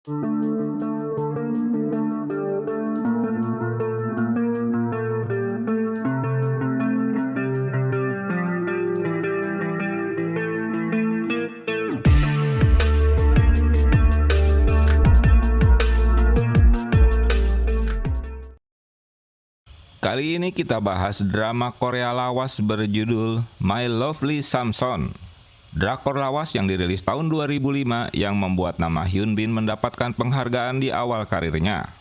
Kali ini kita bahas drama Korea lawas berjudul My Lovely Samson. Drakor lawas yang dirilis tahun 2005 yang membuat nama Hyun Bin mendapatkan penghargaan di awal karirnya.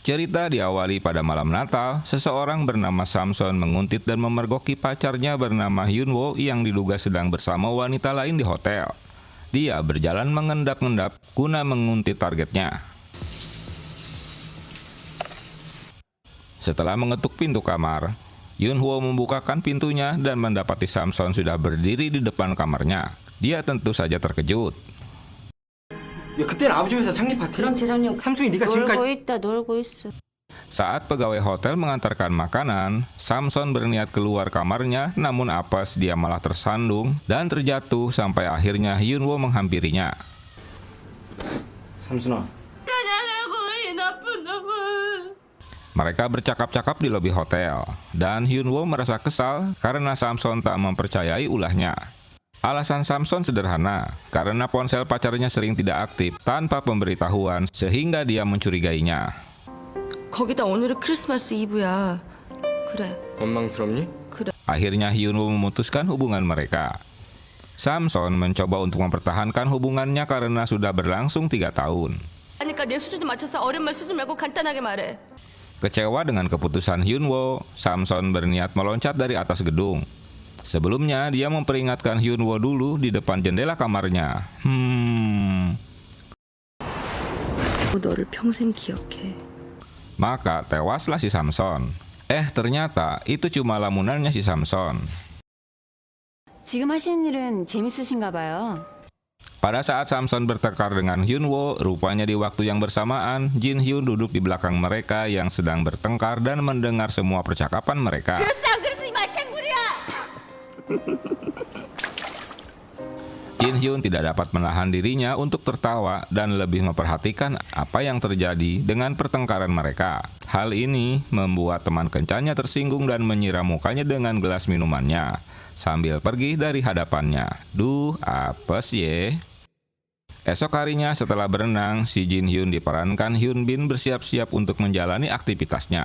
Cerita diawali pada malam Natal, seseorang bernama Samson menguntit dan memergoki pacarnya bernama Hyun Woo yang diduga sedang bersama wanita lain di hotel. Dia berjalan mengendap-endap guna menguntit targetnya. Setelah mengetuk pintu kamar, Hyun Woo membukakan pintunya dan mendapati Samson sudah berdiri di depan kamarnya. Dia tentu saja terkejut. 야, 그때는 아버지 회사 창립 파티? 그럼 재작년 삼순이 네가 놀고 지금까지 있다 놀고 있어. Saat pegawai hotel mengantarkan makanan, Samson berniat keluar kamarnya, namun apes dia malah tersandung dan terjatuh sampai akhirnya Hyun Woo menghampirinya. 삼순아 가자라고 이 나쁜 놈은. Mereka bercakap-cakap di lobi hotel, dan Hyun Woo merasa kesal karena Samson tak mempercayai ulahnya. Alasan Samson sederhana, karena ponsel pacarnya sering tidak aktif tanpa pemberitahuan sehingga dia mencurigainya. 거기다 오늘은 크리스마스 이브야. 그래. 원망스럽니? Akhirnya Hyun Woo memutuskan hubungan mereka. Samson mencoba untuk mempertahankan hubungannya karena sudah berlangsung 3 tahun. 그러니까 내 수준에 맞춰서 어렵말 쓰지 말고 간단하게 말해. Kecewa dengan keputusan Hyun Woo, Samson berniat meloncat dari atas gedung. Sebelumnya, dia memperingatkan Hyun Woo dulu di depan jendela kamarnya. 너를 평생 기억해. Maka tewaslah si Samson. Ternyata itu cuma lamunannya si Samson. 지금 하시는 일은 재밌으신가 봐요. Pada saat Samson bertengkar dengan Hyun Woo, rupanya di waktu yang bersamaan, Jin Hyun duduk di belakang mereka yang sedang bertengkar dan mendengar semua percakapan mereka. Jin Hyun tidak dapat menahan dirinya untuk tertawa dan lebih memperhatikan apa yang terjadi dengan pertengkaran mereka. Hal ini membuat teman kencannya tersinggung dan menyiram mukanya dengan gelas minumannya sambil pergi dari hadapannya. Duh, apes ye. Esok harinya setelah berenang, si Jin Hyun diperankan Hyun Bin bersiap-siap untuk menjalani aktivitasnya.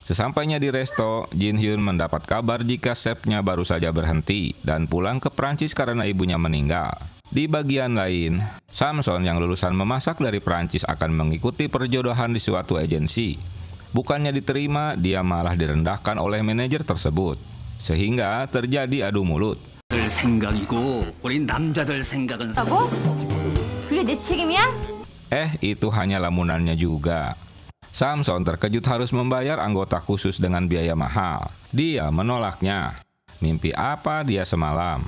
Sesampainya di resto, Jin Hyun mendapat kabar jika chefnya baru saja berhenti dan pulang ke Prancis karena ibunya meninggal. Di bagian lain, Samson yang lulusan memasak dari Prancis akan mengikuti perjodohan di suatu agensi. Bukannya diterima, dia malah direndahkan oleh manajer tersebut, sehingga terjadi adu mulut. 생각이고 우리 남자들 생각은 하고? 그게 내 책임이야? Itu hanya lamunannya juga. Samson terkejut harus membayar anggota khusus dengan biaya mahal. Dia menolaknya. Mimpi apa dia semalam?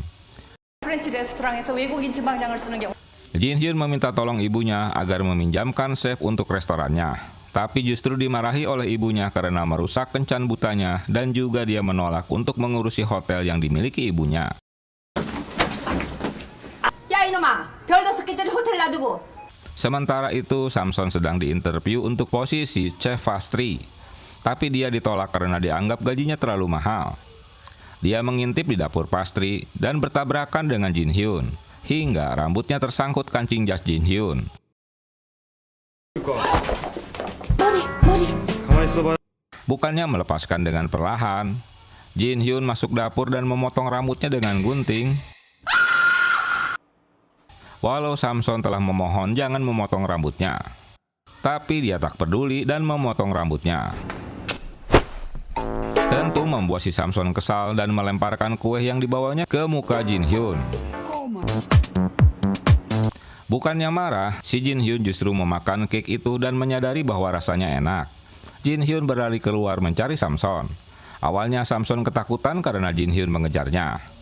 프렌치 레스토랑에서 외국인 주방장을 쓰는 경우 Jin Hyun meminta tolong ibunya agar meminjamkan chef untuk restorannya. Tapi justru dimarahi oleh ibunya karena merusak kencan butanya dan juga dia menolak untuk mengurusi hotel yang dimiliki ibunya. 야 이놈아 별 5개짜리 호텔 놔두고 Sementara itu, Samson sedang diinterview untuk posisi chef pastry. Tapi dia ditolak karena dianggap gajinya terlalu mahal. Dia mengintip di dapur pastry dan bertabrakan dengan Jin Hyun, hingga rambutnya tersangkut kancing jas Jin Hyun. Bukannya melepaskan dengan perlahan, Jin Hyun masuk dapur dan memotong rambutnya dengan gunting. Walau Samson telah memohon jangan memotong rambutnya, tapi dia tak peduli dan memotong rambutnya. Tentu membuat si Samson kesal dan melemparkan kue yang dibawanya ke muka Jin Hyun. Bukannya marah, si Jin Hyun justru memakan cake itu dan menyadari bahwa rasanya enak. Jin Hyun berlari keluar mencari Samson. Awalnya Samson ketakutan karena Jin Hyun mengejarnya.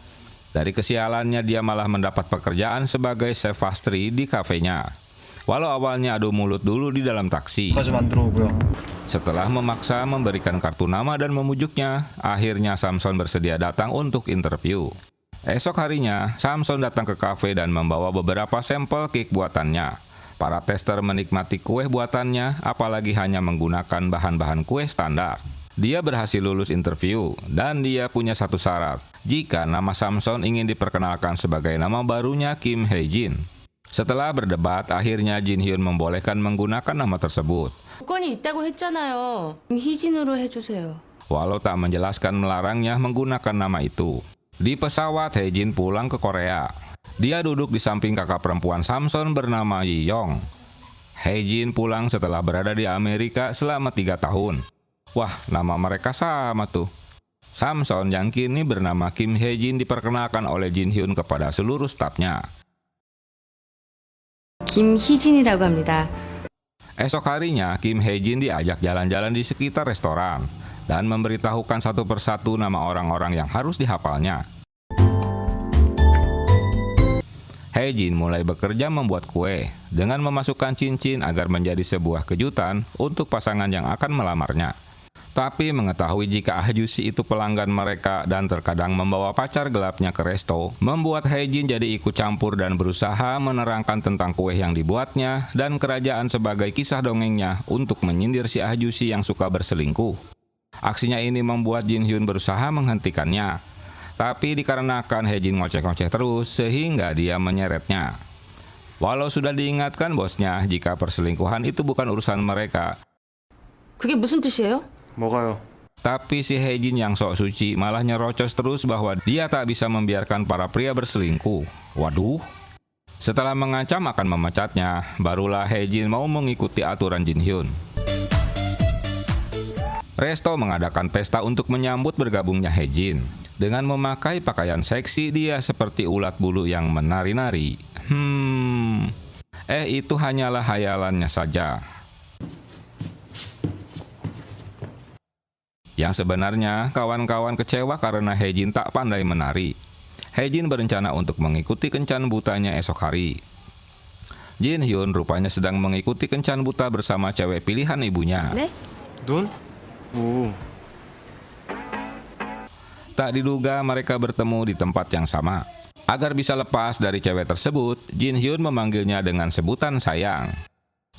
Dari kesialannya dia malah mendapat pekerjaan sebagai chef pastry di kafenya. Walau awalnya adu mulut dulu di dalam taksi. Setelah memaksa memberikan kartu nama dan memujuknya, akhirnya Samson bersedia datang untuk interview. Esok harinya, Samson datang ke kafe dan membawa beberapa sampel cake buatannya. Para tester menikmati kue buatannya, apalagi hanya menggunakan bahan-bahan kue standar. Dia berhasil lulus interview, dan dia punya satu syarat. Jika nama Samson ingin diperkenalkan sebagai nama barunya Kim Hae-jin. Setelah berdebat, akhirnya Jin Hyun membolehkan menggunakan nama tersebut. 조건이 있다고 했잖아요. 희진으로 해주세요. Walau tak menjelaskan melarangnya menggunakan nama itu. Di pesawat, Hae-jin pulang ke Korea. Dia duduk di samping kakak perempuan Samson bernama Yi-young. Hae-jin pulang setelah berada di Amerika selama 3 tahun. Wah, nama mereka sama tuh. Samson yang kini bernama Kim Hae-jin diperkenalkan oleh Jin Hyun kepada seluruh stafnya. 김희진이라고 합니다. Esok harinya, Kim Hae-jin diajak jalan-jalan di sekitar restoran dan memberitahukan satu persatu nama orang-orang yang harus dihafalnya. Hae-jin mulai bekerja membuat kue dengan memasukkan cincin agar menjadi sebuah kejutan untuk pasangan yang akan melamarnya. Tapi mengetahui jika Ah Ju-si itu pelanggan mereka dan terkadang membawa pacar gelapnya ke resto, membuat Hae-jin jadi ikut campur dan berusaha menerangkan tentang kue yang dibuatnya dan kerajaan sebagai kisah dongengnya untuk menyindir si Ah Ju-si yang suka berselingkuh. Aksinya ini membuat Jin Hyun berusaha menghentikannya. Tapi dikarenakan Hae-jin ngoceh-ngoceh terus sehingga dia menyeretnya. Walau sudah diingatkan bosnya jika perselingkuhan itu bukan urusan mereka, 그게 무슨 뜻이에요? 뭐가요? tapi si Hae-jin yang sok suci malah nyerocos terus bahwa dia tak bisa membiarkan para pria berselingkuh. Waduh. Setelah mengancam akan memecatnya, barulah Hae-jin mau mengikuti aturan Jin Hyun. Resto mengadakan pesta untuk menyambut bergabungnya Hae-jin. Dengan memakai pakaian seksi, dia seperti ulat bulu yang menari-nari. Itu hanyalah hayalannya saja. Yang sebenarnya, kawan-kawan kecewa karena Hae-jin tak pandai menari. Hae-jin berencana untuk mengikuti kencan butanya esok hari. Jin Hyun rupanya sedang mengikuti kencan buta bersama cewek pilihan ibunya. 네? 눈? 우. Tak diduga mereka bertemu di tempat yang sama. Agar bisa lepas dari cewek tersebut, Jin Hyun memanggilnya dengan sebutan sayang.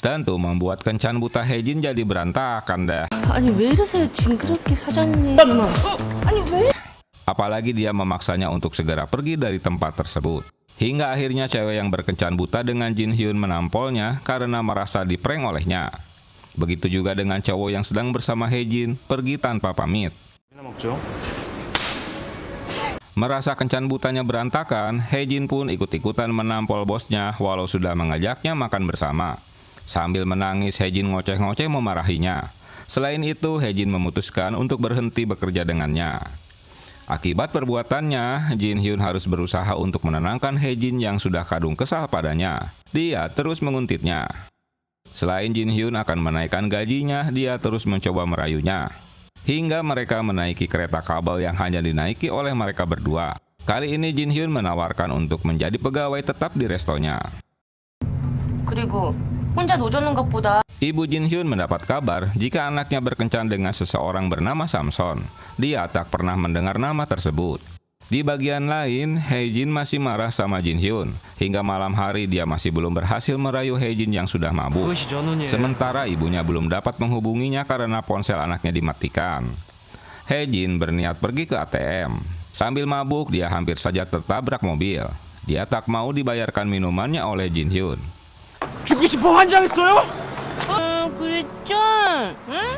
Tentu membuat kencan buta Hae-jin jadi berantakan dah. 아니 왜 이러세요 징그럽게 사장님. 아니 왜? Apalagi dia memaksanya untuk segera pergi dari tempat tersebut. Hingga akhirnya cewek yang berkencan buta dengan Jin Hyun menampolnya karena merasa diprank olehnya. Begitu juga dengan cowok yang sedang bersama Hae-jin pergi tanpa pamit. 먹죠? Merasa kencan butanya berantakan, Hae-jin pun ikut-ikutan menampol bosnya walau sudah mengajaknya makan bersama. Sambil menangis, Hae-jin ngoceh-ngoceh memarahinya. Selain itu, Hae-jin memutuskan untuk berhenti bekerja dengannya. Akibat perbuatannya, Jin Hyun harus berusaha untuk menenangkan Hae-jin yang sudah kadung kesal padanya. Dia terus menguntitnya. Selain Jin Hyun akan menaikkan gajinya, dia terus mencoba merayunya. Hingga mereka menaiki kereta kabel yang hanya dinaiki oleh mereka berdua. Kali ini Jin Hyun menawarkan untuk menjadi pegawai tetap di restonya. 그리고 혼자 노젓는 것보다 Ibu Jin Hyun mendapat kabar jika anaknya berkencan dengan seseorang bernama Samson. Dia tak pernah mendengar nama tersebut. Di bagian lain, Hae-jin masih marah sama Jin Hyun. Hingga malam hari dia masih belum berhasil merayu Hae-jin yang sudah mabuk. Sementara ibunya belum dapat menghubunginya karena ponsel anaknya dimatikan. Hae-jin berniat pergi ke ATM. Sambil mabuk, dia hampir saja tertabrak mobil. Dia tak mau dibayarkan minumannya oleh Jin Hyun. 죽고 싶어 환장했어요? 그랬죠?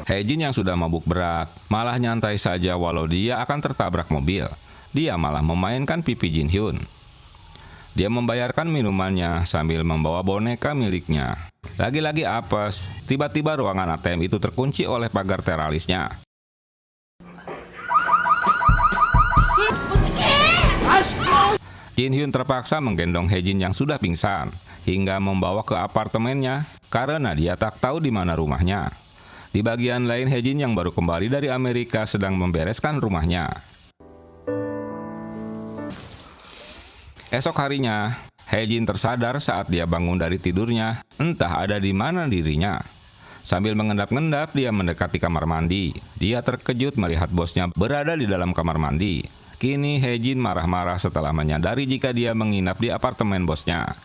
Hae-jin yang sudah mabuk berat malah nyantai saja walau dia akan tertabrak mobil. Dia malah memainkan pipi Jin Hyun. Dia membayarkan minumannya sambil membawa boneka miliknya. Lagi-lagi apes, tiba-tiba ruangan ATM itu terkunci oleh pagar teralisnya. Jin Hyun terpaksa menggendong Hae-jin yang sudah pingsan hingga membawa ke apartemennya karena dia tak tahu di mana rumahnya. Di bagian lain, Hae-jin yang baru kembali dari Amerika sedang membereskan rumahnya. Esok harinya, Hae-jin tersadar saat dia bangun dari tidurnya, entah ada di mana dirinya. Sambil mengendap-endap, dia mendekati kamar mandi. Dia terkejut melihat bosnya berada di dalam kamar mandi. Kini Hae-jin marah-marah setelah menyadari jika dia menginap di apartemen bosnya.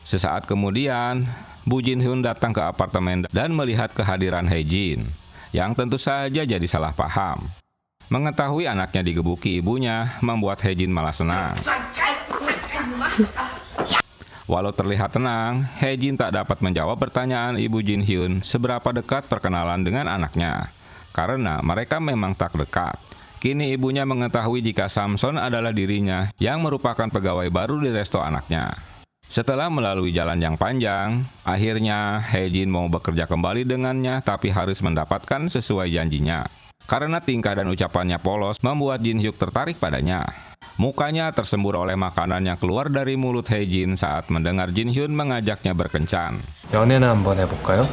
Sesaat kemudian, Bu Jin-hyun datang ke apartemen dan melihat kehadiran Hae-jin, yang tentu saja jadi salah paham. Mengetahui anaknya digebuki ibunya membuat Hae-jin malah senang. Walau terlihat tenang, Hae-jin tak dapat menjawab pertanyaan ibu Jin-hyun seberapa dekat perkenalan dengan anaknya, karena mereka memang tak dekat. Kini ibunya mengetahui jika Samson adalah dirinya yang merupakan pegawai baru di resto anaknya. Setelah melalui jalan yang panjang, akhirnya Hae-jin mau bekerja kembali dengannya tapi harus mendapatkan sesuai janjinya. Karena tingkah dan ucapannya polos membuat Jin-hyuk tertarik padanya. Mukanya tersembur oleh makanan yang keluar dari mulut Hae-jin saat mendengar Jin-hyun mengajaknya berkencan. 연애나 한번 해볼까요?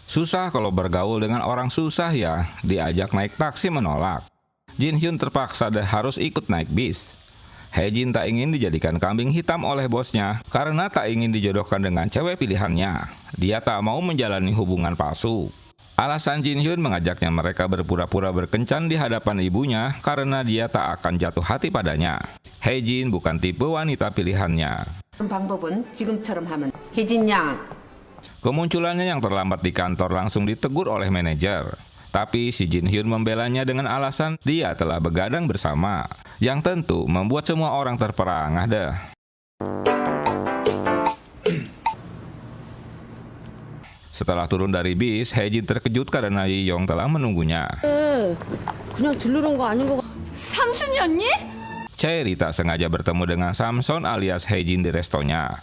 Susah kalau bergaul dengan orang susah ya, diajak naik taksi menolak. Jin-hyun terpaksa harus ikut naik bis. Hae-jin tak ingin dijadikan kambing hitam oleh bosnya karena tak ingin dijodohkan dengan cewek pilihannya. Dia tak mau menjalani hubungan palsu. Alasan Jin-hyun mengajaknya mereka berpura-pura berkencan di hadapan ibunya karena dia tak akan jatuh hati padanya. Hae-jin bukan tipe wanita pilihannya. 방법은 지금처럼 하면 혜진 양 Kemunculannya yang terlambat di kantor langsung ditegur oleh manajer. Tapi si Jin-hyun membelanya dengan alasan dia telah begadang bersama, yang tentu membuat semua orang terperangah deh. Setelah turun dari bis, Hae-jin terkejut karena Yi-yong telah menunggunya. 그냥 들르러 온 거 아닌 거 삼순이 언니? Chaeri tak sengaja bertemu dengan Samson alias Hae-jin di restonya.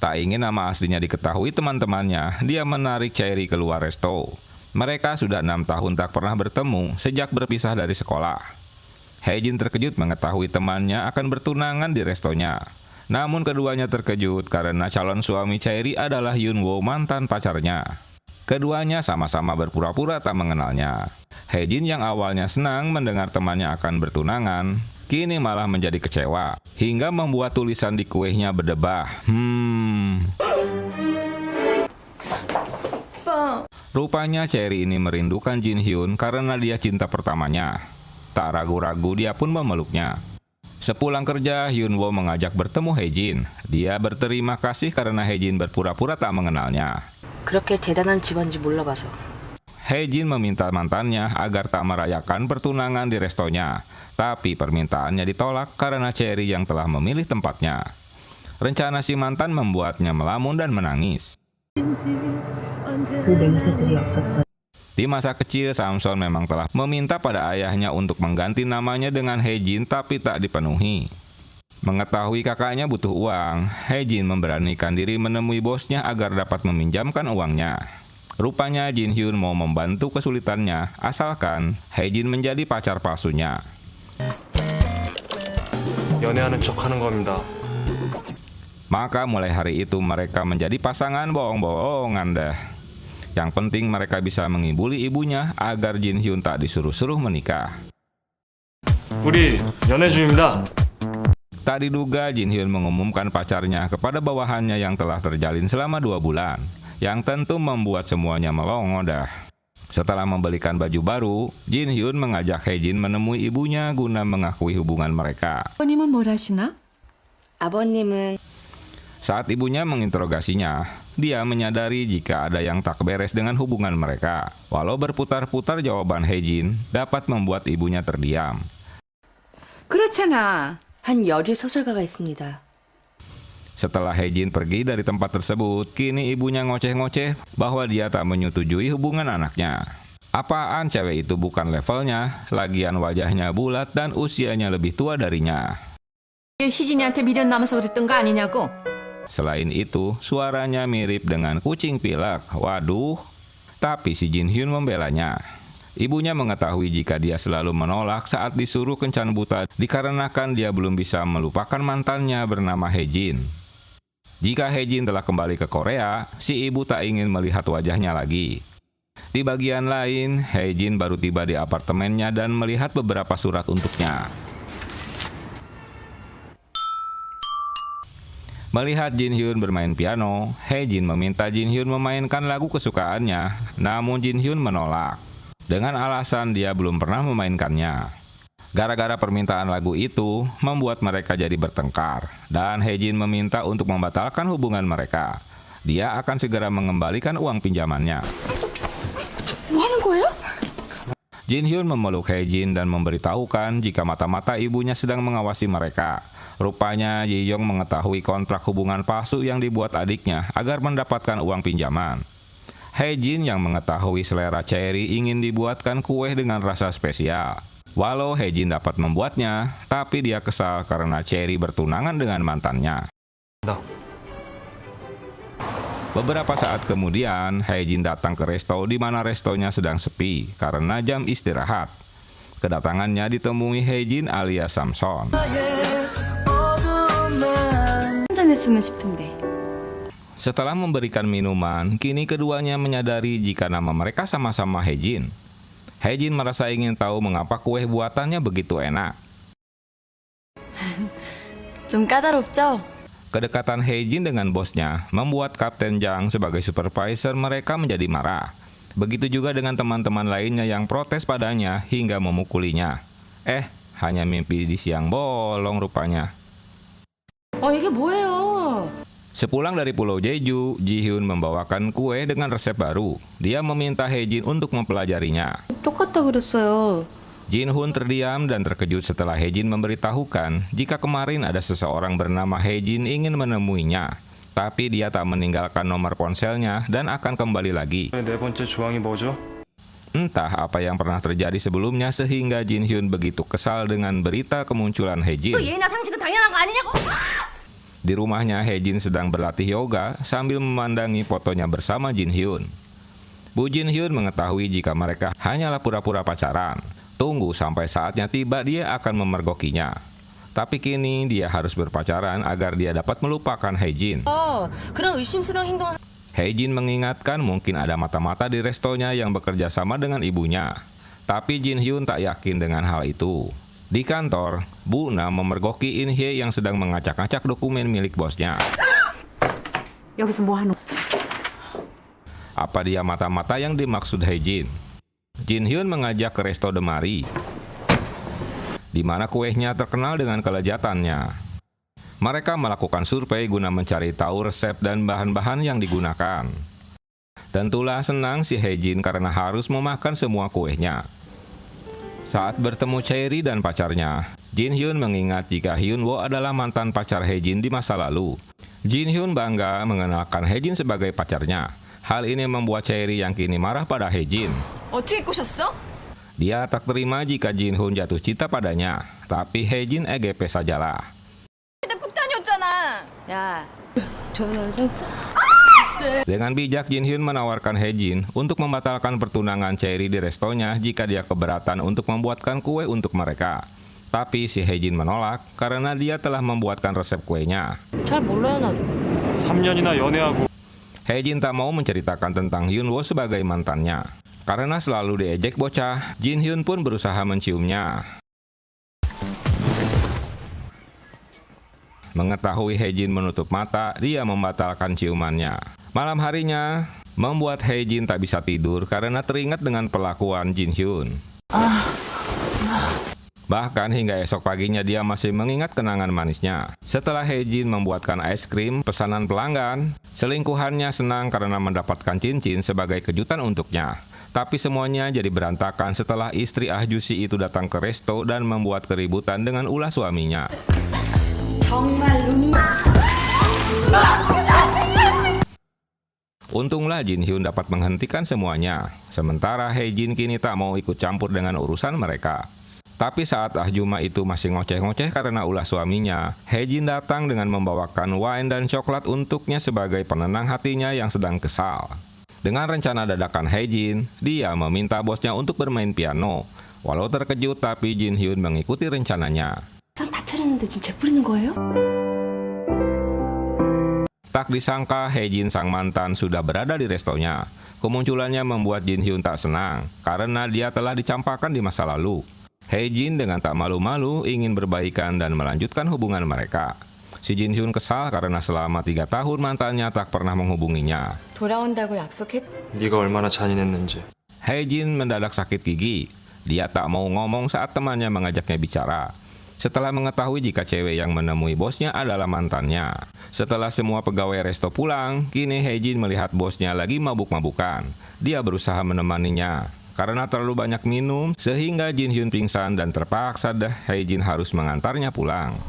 Tak ingin nama aslinya diketahui teman-temannya, dia menarik Chaeri keluar resto. Mereka sudah 6 tahun tak pernah bertemu sejak berpisah dari sekolah. Hae-jin terkejut mengetahui temannya akan bertunangan di restonya. Namun keduanya terkejut karena calon suami Chaeri adalah Yun-woo, mantan pacarnya. Keduanya sama-sama berpura-pura tak mengenalnya. Hae-jin yang awalnya senang mendengar temannya akan bertunangan, kini malah menjadi kecewa, hingga membuat tulisan di kuehnya berdebah. Rupanya Chaeri ini merindukan Jin-hyun karena dia cinta pertamanya. Tak ragu-ragu dia pun memeluknya. Sepulang kerja, Yun-woo mengajak bertemu Hae-jin. Dia berterima kasih karena Hae-jin berpura-pura tak mengenalnya. 그렇게 대단한 집안인지 몰라봐서. Hae-jin meminta mantannya agar tak merayakan pertunangan di restonya. Tapi permintaannya ditolak karena Chaeri yang telah memilih tempatnya. Rencana si mantan membuatnya melamun dan menangis. Di masa kecil, Samson memang telah meminta pada ayahnya untuk mengganti namanya dengan Hae-jin tapi tak dipenuhi. Mengetahui kakaknya butuh uang, Hae-jin memberanikan diri menemui bosnya agar dapat meminjamkan uangnya. Rupanya Jin-hyun mau membantu kesulitannya asalkan Hae-jin menjadi pacar palsunya. 연애하는 척하는 겁니다. Maka mulai hari itu mereka menjadi pasangan bohong-bohongan deh. Yang penting mereka bisa mengibuli ibunya agar Jin-hyun tak disuruh-suruh menikah. 우리 연애 중입니다. Tak diduga Jin-hyun mengumumkan pacarnya kepada bawahannya yang telah terjalin selama 2 bulan. Yang tentu membuat semuanya melongo dah. Setelah membelikan baju baru, Jin-hyun mengajak Hae-jin menemui ibunya guna mengakui hubungan mereka. 아버님은 뭘 하시나? 아버님은 Saat ibunya menginterogasinya, dia menyadari jika ada yang tak beres dengan hubungan mereka. Walau berputar-putar jawaban Hae-jin dapat membuat ibunya terdiam. 그렇잖아. 한 열의 소설가가 있습니다. Setelah Hae-jin pergi dari tempat tersebut, kini ibunya ngoceh-ngoceh bahwa dia tak menyetujui hubungan anaknya. Apaan cewek itu bukan levelnya, lagian wajahnya bulat dan usianya lebih tua darinya. 희진이한테 미련 남아서 그랬던 거 아니냐고. Selain itu, suaranya mirip dengan kucing pilek. Waduh. Tapi si Jin-hyun membelanya. Ibunya mengetahui jika dia selalu menolak saat disuruh kencan buta dikarenakan dia belum bisa melupakan mantannya bernama Hae-jin. Jika Hae-jin telah kembali ke Korea, si ibu tak ingin melihat wajahnya lagi. Di bagian lain, Hae-jin baru tiba di apartemennya dan melihat beberapa surat untuknya. Melihat Jin Hyun bermain piano, Hae-jin meminta Jin Hyun memainkan lagu kesukaannya, namun Jin Hyun menolak dengan alasan dia belum pernah memainkannya. Gara-gara permintaan lagu itu membuat mereka jadi bertengkar, dan Hae-jin meminta untuk membatalkan hubungan mereka. Dia akan segera mengembalikan uang pinjamannya. Jin Hyun memeluk Hae-jin dan memberitahukan jika mata-mata ibunya sedang mengawasi mereka. Rupanya Ji Young mengetahui kontrak hubungan palsu yang dibuat adiknya agar mendapatkan uang pinjaman. Hae-jin yang mengetahui selera Cherry ingin dibuatkan kue dengan rasa spesial. Walau Hae-jin dapat membuatnya, tapi dia kesal karena Cherry bertunangan dengan mantannya. Nah. Beberapa saat kemudian, Hae-jin datang ke resto di mana restonya sedang sepi karena jam istirahat. Kedatangannya ditemui Hae-jin alias Samson. 한잔했으면 싶은데. Setelah memberikan minuman, kini keduanya menyadari jika nama mereka sama-sama Hae-jin. Hae-jin merasa ingin tahu mengapa kue buatannya begitu enak. 좀 까다롭죠? Kedekatan Hae-jin dengan bosnya membuat Kapten Jang sebagai supervisor mereka menjadi marah. Begitu juga dengan teman-teman lainnya yang protes padanya hingga memukulinya. Hanya mimpi di siang bolong rupanya. 이게 뭐예요? Sepulang dari Pulau Jeju, Ji Hyun membawakan kue dengan resep baru. Dia meminta Hae-jin untuk mempelajarinya. 똑같다 그랬어요. Jin Hoon terdiam dan terkejut setelah Hae-jin memberitahukan jika kemarin ada seseorang bernama Hae-jin ingin menemuinya. Tapi dia tak meninggalkan nomor ponselnya dan akan kembali lagi. 네 번째 조항이 뭐죠? Entah apa yang pernah terjadi sebelumnya sehingga Jin Hyun begitu kesal dengan berita kemunculan Hae-jin. 예의나 상식은 당연한 거 아니냐고? Di rumahnya, Hae-jin sedang berlatih yoga sambil memandangi fotonya bersama Jin Hyun. Bu Jin Hyun mengetahui jika mereka hanyalah pura-pura pacaran. Tunggu sampai saatnya tiba dia akan memergokinya. Tapi kini dia harus berpacaran agar dia dapat melupakan Hae-jin. 그런 의심스러운 행동. Hae-jin mengingatkan mungkin ada mata-mata di restonya yang bekerja sama dengan ibunya. Tapi Jin Hyun tak yakin dengan hal itu. Di kantor, Bu Na memergoki In Hye yang sedang mengacak-acak dokumen milik bosnya. 여기서 뭐 하는? Apa dia mata-mata yang dimaksud Hae-jin? Jin Hyun mengajak ke resto Demari, di mana kuehnya terkenal dengan kelezatannya. Mereka melakukan survei guna mencari tahu resep dan bahan-bahan yang digunakan. Tentulah senang si Hae-jin karena harus memakan semua kuehnya. Saat bertemu Cherry dan pacarnya, Jin Hyun mengingat jika Hyun Woo adalah mantan pacar Hae-jin di masa lalu. Jin Hyun bangga mengenalkan Hae-jin sebagai pacarnya. Hal ini membuat Cherry yang kini marah pada Hae-jin. 어떻게 꼬셨어? Dia tak terima jika Jin Hoon jatuh cinta padanya, tapi Hae-jin EGP sajalah. 나 폭탄이었잖아. 야, Dengan bijak, Jin Hyun menawarkan Hae-jin untuk membatalkan pertunangan Cherry di restonya jika dia keberatan untuk membuatkan kue untuk mereka. Tapi si Hae-jin menolak karena dia telah membuatkan resep kuenya. 잘 몰라요 나도. 3년이나 연애하고 Hae-jin tak mau menceritakan tentang Hyun Woo sebagai mantannya. Karena selalu diejek bocah, Jin Hyun pun berusaha menciumnya. Mengetahui Hae-jin menutup mata, dia membatalkan ciumannya. Malam harinya, membuat Hae-jin tak bisa tidur karena teringat dengan perlakuan Jin Hyun. Bahkan hingga esok paginya dia masih mengingat kenangan manisnya. Setelah Hae-jin membuatkan es krim pesanan pelanggan, selingkuhannya senang karena mendapatkan cincin sebagai kejutan untuknya. Tapi semuanya jadi berantakan setelah istri Ah Ju-si itu datang ke resto dan membuat keributan dengan ulah suaminya. Untunglah Jin Hyun dapat menghentikan semuanya. Sementara Hae-jin kini tak mau ikut campur dengan urusan mereka. Tapi saat Ah Juma itu masih ngoceh-ngoceh karena ulah suaminya, Hae-jin datang dengan membawakan wine dan coklat untuknya sebagai penenang hatinya yang sedang kesal. Dengan rencana dadakan Hae-jin, dia meminta bosnya untuk bermain piano. Walau terkejut, tapi Jin Hyun mengikuti rencananya. 다 차렸는데 지금 재뿌리는 거예요? Tak disangka Hae-jin sang mantan sudah berada di restonya. Kemunculannya membuat Jin Hyun tak senang karena dia telah dicampakkan di masa lalu. Hae-jin dengan tak malu-malu ingin berbaikan dan melanjutkan hubungan mereka. Si Jin Hyun kesal karena selama 3 tahun mantannya tak pernah menghubunginya. 돌아온다고 약속했. 네가 얼마나 잔인했는지. Hae Jin mendadak sakit gigi. Dia tak mau ngomong saat temannya mengajaknya bicara. Setelah mengetahui jika cewek yang menemui bosnya adalah mantannya. Setelah semua pegawai resto pulang, kini Hae Jin melihat bosnya lagi mabuk-mabukan. Dia berusaha menemaninya. Karena terlalu banyak minum, sehingga Jin Hyun pingsan dan terpaksa Hae Jin harus mengantarnya pulang.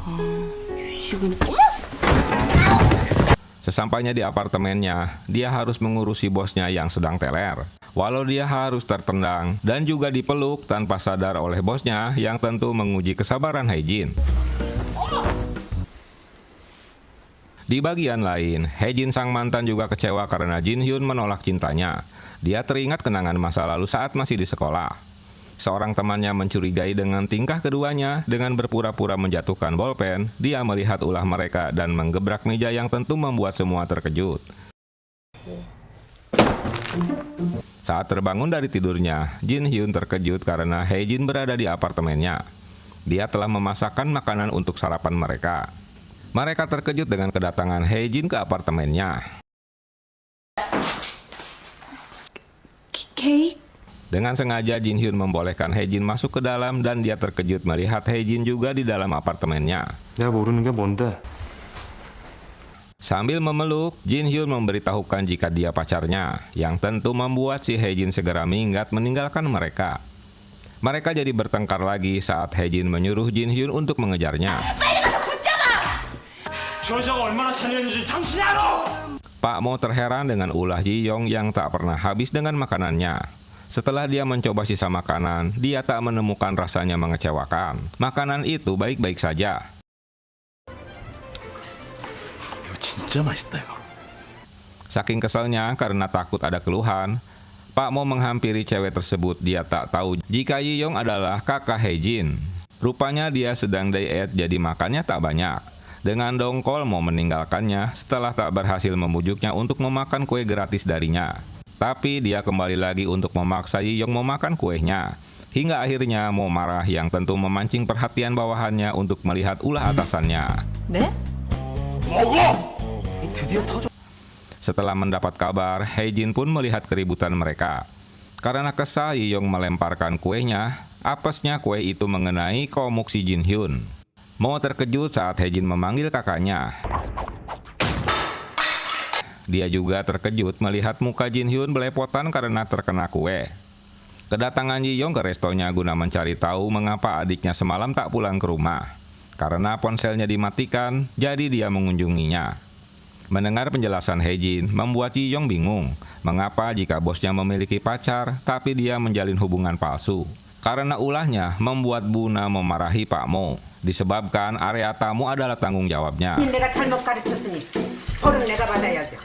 Sesampainya di apartemennya, dia harus mengurusi bosnya yang sedang teler. Walau dia harus tertendang dan juga dipeluk tanpa sadar oleh bosnya yang tentu menguji kesabaran Hae Jin. Di bagian lain, Hae Jin sang mantan juga kecewa karena Jin Hyun menolak cintanya. Dia teringat kenangan masa lalu saat masih di sekolah. Seorang temannya mencurigai dengan tingkah keduanya dengan berpura-pura menjatuhkan bolpen. Dia melihat ulah mereka dan menggebrak meja yang tentu membuat semua terkejut. Saat terbangun dari tidurnya, Jin Hyun terkejut karena Hae Jin berada di apartemennya. Dia telah memasakkan makanan untuk sarapan mereka. Mereka terkejut dengan kedatangan Hae Jin ke apartemennya. 케이크? Dengan sengaja Jin Hyun membolehkan Hae Jin masuk ke dalam dan dia terkejut melihat Hae Jin juga di dalam apartemennya. 내가 모르는 게 뭔데? Sambil memeluk, Jin Hyun memberitahukan jika dia pacarnya, yang tentu membuat si Hae Jin segera minggat meninggalkan mereka. Mereka jadi bertengkar lagi saat Hae Jin menyuruh Jin Hyun untuk mengejarnya. 저 여자가 얼마나 잔인했는지 당신이 알아! Pak Mo terheran dengan ulah Ji Yong yang tak pernah habis dengan makanannya. Setelah dia mencoba sisa makanan, dia tak menemukan rasanya mengecewakan. Makanan itu baik-baik saja. 이거 진짜 맛있다 이거. Saking keselnya karena takut ada keluhan, Pak Mo menghampiri cewek tersebut. Dia tak tahu jika Ji Yong adalah kakak Hae Jin. Rupanya dia sedang diet jadi makannya tak banyak. Dengan dongkol mau meninggalkannya setelah tak berhasil membujuknya untuk memakan kue gratis darinya. Tapi dia kembali lagi untuk memaksa Ji Yong memakan kuenya. Hingga akhirnya mau marah yang tentu memancing perhatian bawahannya untuk melihat ulah atasannya. 네? Setelah mendapat kabar, Hae Jin pun melihat keributan mereka. Karena kesal Ji Yong melemparkan kuenya, apesnya kue itu mengenai komuk si Jin Hyun. Mo terkejut saat Hae Jin memanggil kakaknya. Dia juga terkejut melihat muka Jin Hyun belepotan karena terkena kue. Kedatangan Ji Yong ke restonya guna mencari tahu mengapa adiknya semalam tak pulang ke rumah. Karena ponselnya dimatikan, jadi dia mengunjunginya. Mendengar penjelasan Hae Jin membuat Ji Yong bingung. Mengapa jika bosnya memiliki pacar, tapi dia menjalin hubungan palsu? Karena ulahnya membuat Buna memarahi Pak Mo. Disebabkan area tamu adalah tanggung jawabnya. 내가 잘못 가르쳤으니 벌은 내가 받아야죠.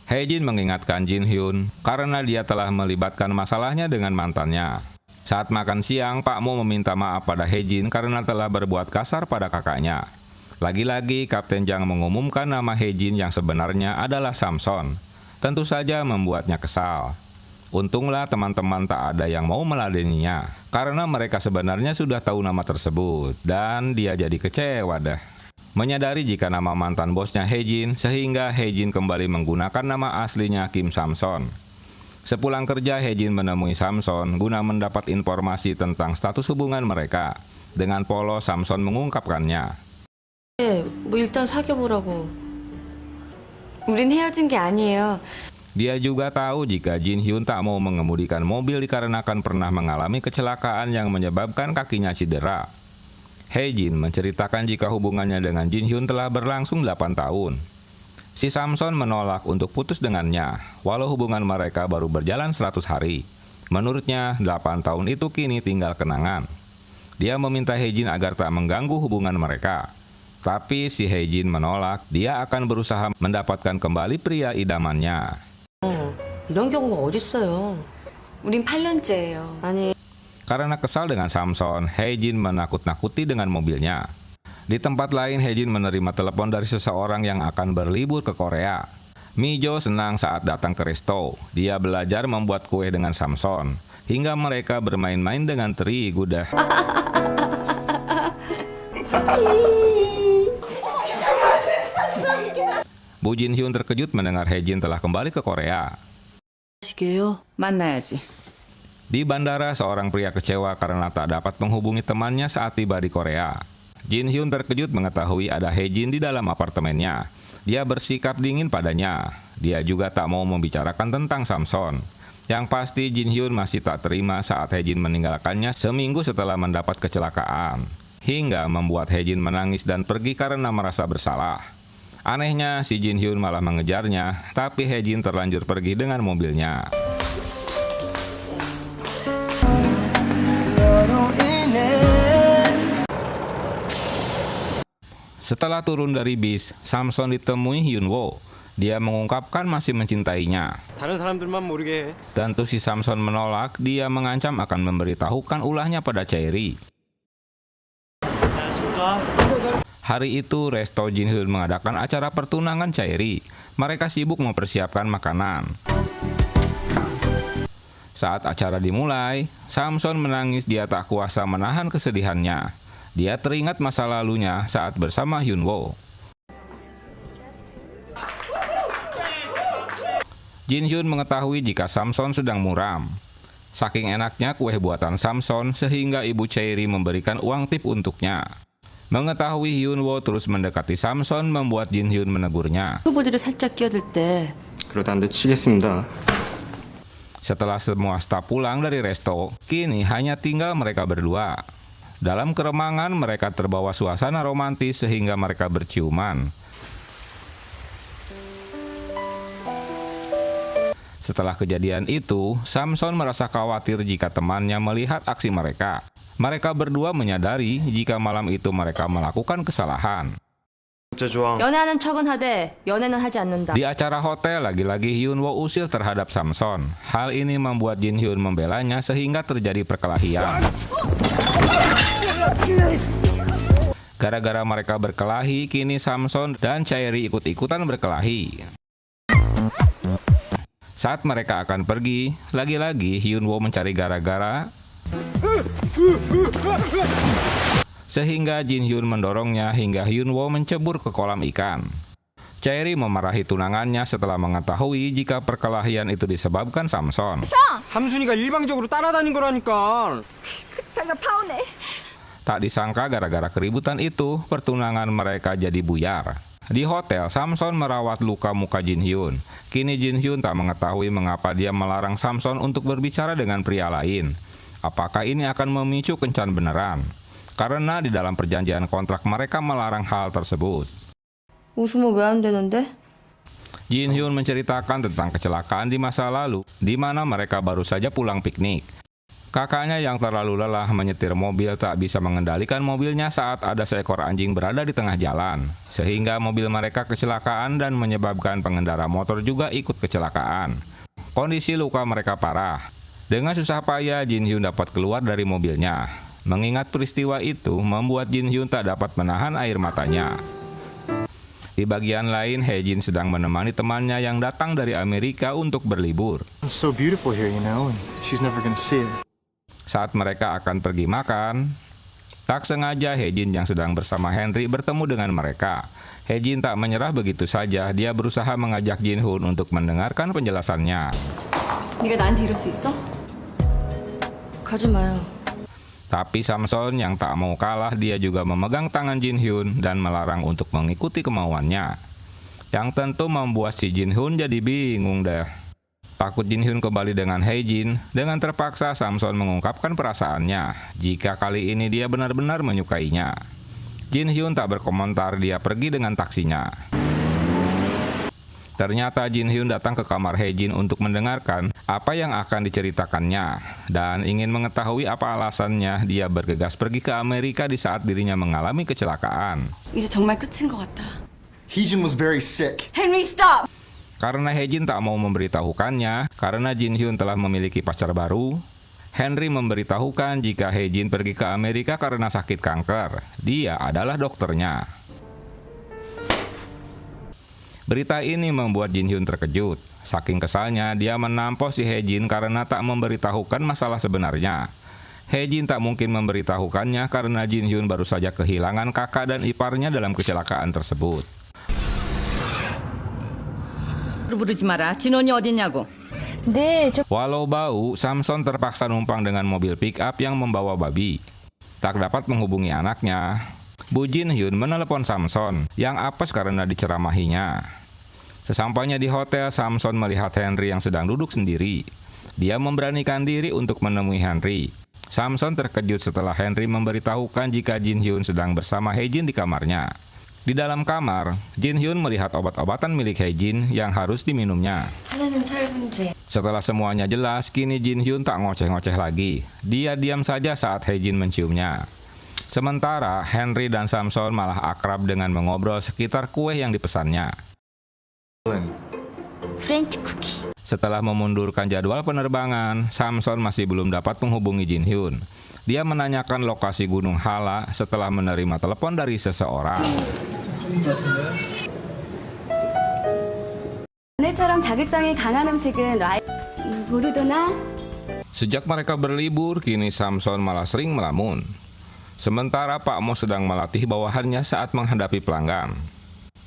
Hae Jin mengingatkan Jin Hyun karena dia telah melibatkan masalahnya dengan mantannya. Saat makan siang, Pak Mo meminta maaf pada Hae Jin karena telah berbuat kasar pada kakaknya. Lagi-lagi Kapten Jang mengumumkan nama Hae Jin yang sebenarnya adalah Samson. Tentu saja membuatnya kesal. Untunglah teman-teman tak ada yang mau meladeninya, karena mereka sebenarnya sudah tahu nama tersebut, dan dia jadi kecewa dah. Menyadari jika nama mantan bosnya Hae Jin, sehingga Hae Jin kembali menggunakan nama aslinya Kim Samson. Sepulang kerja, Hae Jin menemui Samson guna mendapat informasi tentang status hubungan mereka. Dengan polos, Samson mengungkapkannya. 뭐 일단 사귀어보라고. 우린 헤어진 게 아니에요. Dia juga tahu jika Jin Hyun tak mau mengemudikan mobil dikarenakan pernah mengalami kecelakaan yang menyebabkan kakinya cedera. Hae Jin menceritakan jika hubungannya dengan Jin Hyun telah berlangsung 8 tahun. Si Samson menolak untuk putus dengannya, walau hubungan mereka baru berjalan 100 hari. Menurutnya, 8 tahun itu kini tinggal kenangan. Dia meminta Hae Jin agar tak mengganggu hubungan mereka. Tapi si Hae Jin menolak, dia akan berusaha mendapatkan kembali pria idamannya. 이런 경우가 어딨어요. 우린 8년째예요. 아니, Karena kesal dengan Samson, Hae Jin menakut-nakuti dengan mobilnya. Di tempat lain, Hae Jin menerima telepon dari seseorang yang akan berlibur ke Korea. Mi-jo senang saat datang ke resto. Dia belajar membuat kue dengan Samson, hingga mereka bermain-main dengan terigu dah. Bu Jin Hyun terkejut mendengar Hae-jin telah kembali ke Korea. 시게요. 만나야지. Di bandara, seorang pria kecewa karena tak dapat menghubungi temannya saat tiba di Korea. Jin Hyun terkejut mengetahui ada Hae-jin di dalam apartemennya. Dia bersikap dingin padanya. Dia juga tak mau membicarakan tentang Samson. Yang pasti Jin Hyun masih tak terima saat Hae-jin meninggalkannya seminggu setelah mendapat kecelakaan. Hingga membuat Hae-jin menangis dan pergi karena merasa bersalah. Anehnya, si Jin Hyun malah mengejarnya, tapi Hae-jin terlanjur pergi dengan mobilnya. Setelah turun dari bis, Samson ditemui Hyun-woo. Dia mengungkapkan masih mencintainya. 다른 사람들만 모르게 해. Tentu si Samson menolak, dia mengancam akan memberitahukan ulahnya pada Chaeri. Hari itu, Resto Jin Hyun mengadakan acara pertunangan Chaeri. Mereka sibuk mempersiapkan makanan. Saat acara dimulai, Samson menangis, dia tak kuasa menahan kesedihannya. Dia teringat masa lalunya saat bersama Hyun-woo. Jin Hyun mengetahui jika Samson sedang muram. Saking enaknya kue buatan Samson sehingga ibu Chaeri memberikan uang tip untuknya. Mengetahui Hyun-woo terus mendekati Samson membuat Jin Hyun menegurnya. 후보들이 살짝 끼어들 때 그러다 안 되치겠습니다. Setelah semua staf pulang dari resto, kini hanya tinggal mereka berdua. Dalam keremangan, mereka terbawa suasana romantis sehingga mereka berciuman. Setelah kejadian itu, Samson merasa khawatir jika temannya melihat aksi mereka. Mereka berdua menyadari jika malam itu mereka melakukan kesalahan. 진짜 좋아. 연애하는 척은 하되 연애는 하지 않는다. Di acara hotel, lagi-lagi Hyun-woo usil terhadap Samson. Hal ini membuat Jin Hyun membelanya sehingga terjadi perkelahian. Gara-gara mereka berkelahi, kini Samson dan Chaeri ikut-ikutan berkelahi. Saat mereka akan pergi, lagi-lagi Hyun-woo mencari gara-gara, sehingga Jin Hyun mendorongnya hingga Hyun-woo mencebur ke kolam ikan. Chaeri memarahi tunangannya setelah mengetahui jika perkelahian itu disebabkan Samson. 삼순이가 일방적으로 따라다닌 거라니까. Tak disangka gara-gara keributan itu, pertunangan mereka jadi buyar. Di hotel, Samson merawat luka muka Jin Hyun. Kini Jin Hyun tak mengetahui mengapa dia melarang Samson untuk berbicara dengan pria lain. Apakah ini akan memicu kencan beneran? Karena di dalam perjanjian kontrak mereka melarang hal tersebut. 웃으면 왜 안 되는데? Jin Hyun menceritakan tentang kecelakaan di masa lalu, di mana mereka baru saja pulang piknik. Kakaknya yang terlalu lelah menyetir mobil tak bisa mengendalikan mobilnya saat ada seekor anjing berada di tengah jalan, sehingga mobil mereka kecelakaan dan menyebabkan pengendara motor juga ikut kecelakaan. Kondisi luka mereka parah. Dengan susah payah Jin Hyun dapat keluar dari mobilnya. Mengingat peristiwa itu membuat Jin Hyun tak dapat menahan air matanya. Di bagian lain, Hae-jin sedang menemani temannya yang datang dari Amerika untuk berlibur. It's so beautiful here, you know, and she's never gonna see it. Saat mereka akan pergi makan, tak sengaja Hae-jin yang sedang bersama Henry bertemu dengan mereka. Hae-jin tak menyerah begitu saja, dia berusaha mengajak Jin Hyun untuk mendengarkan penjelasannya. 네가 나한테 이럴 수 있어? 가지 마요. Tapi Samson yang tak mau kalah, dia juga memegang tangan Jin Hyun dan melarang untuk mengikuti kemauannya. Yang tentu membuat si Jin Hyun jadi bingung deh. Takut Jin Hyun kembali dengan Hae-jin, dengan terpaksa Samson mengungkapkan perasaannya jika kali ini dia benar-benar menyukainya. Jin Hyun tak berkomentar, dia pergi dengan taksinya. Ternyata Jin Hyun datang ke kamar Hae-jin untuk mendengarkan apa yang akan diceritakannya dan ingin mengetahui apa alasannya dia bergegas pergi ke Amerika di saat dirinya mengalami kecelakaan. 이제 정말 끝인 것 같다. Heejin was very sick. Henry, stop! Karena Hae-jin tak mau memberitahukannya, karena Jin Hyun telah memiliki pacar baru, Henry memberitahukan jika Hae-jin pergi ke Amerika karena sakit kanker. Dia adalah dokternya. Berita ini membuat Jin Hyun terkejut. Saking kesalnya, dia menampol si Hae-jin karena tak memberitahukan masalah sebenarnya. Hae-jin tak mungkin memberitahukannya karena Jin Hyun baru saja kehilangan kakak dan iparnya dalam kecelakaan tersebut. 부르지 마라. 진원이 어딨냐고. Walau bau, Samson terpaksa numpang dengan mobil pick-up yang membawa babi. Tak dapat menghubungi anaknya, Bu Jin Hyun menelepon Samson yang apes karena diceramahinya. Sesampainya di hotel, Samson melihat Henry yang sedang duduk sendiri. Dia memberanikan diri untuk menemui Henry. Samson terkejut setelah Henry memberitahukan jika Jin Hyun sedang bersama Hae-jin di kamarnya. Di dalam kamar, Jin Hyun melihat obat-obatan milik Hae-jin yang harus diminumnya. 하나는 철분제. Setelah semuanya jelas, kini Jin Hyun tak ngoceh-ngoceh lagi. Dia diam saja saat Hae-jin menciumnya. Sementara Henry dan Samson malah akrab dengan mengobrol sekitar kue yang dipesannya. 프렌치 쿠키. Setelah memundurkan jadwal penerbangan, Samson masih belum dapat menghubungi Jin Hyun. Dia menanyakan lokasi Gunung Hala setelah menerima telepon dari seseorang. 오늘처럼 자극성이 강한 음식은 모르도나? Sejak mereka berlibur, kini Samson malah sering melamun. Sementara Pak Mo sedang melatih bawahannya saat menghadapi pelanggan.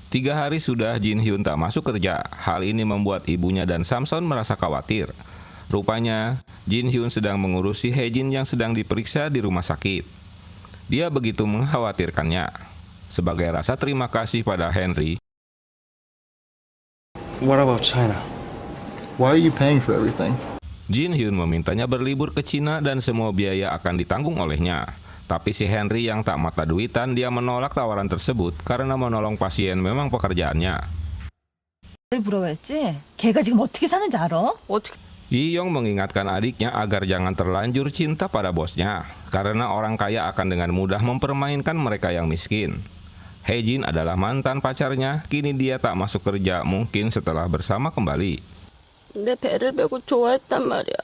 3 hari sudah Jin Hyun tak masuk kerja. Hal ini membuat ibunya dan Samson merasa khawatir. Rupanya, Jin Hyun sedang mengurusi Hae-jin yang sedang diperiksa di rumah sakit. Dia begitu mengkhawatirkannya. Sebagai rasa terima kasih pada Henry, What about China? Why are you paying for everything? Jin Hyun memintanya berlibur ke Cina dan semua biaya akan ditanggung olehnya. Tapi si Henry yang tak mata duitan, dia menolak tawaran tersebut karena menolong pasien memang pekerjaannya. 부러워했지? 걔가 지금 어떻게 사는지 알아? Yi Yong mengingatkan adiknya agar jangan terlanjur cinta pada bosnya, karena orang kaya akan dengan mudah mempermainkan mereka yang miskin. Hae-jin adalah mantan pacarnya, kini dia tak masuk kerja mungkin setelah bersama kembali. 내 배를 메고 좋아했단 말이야.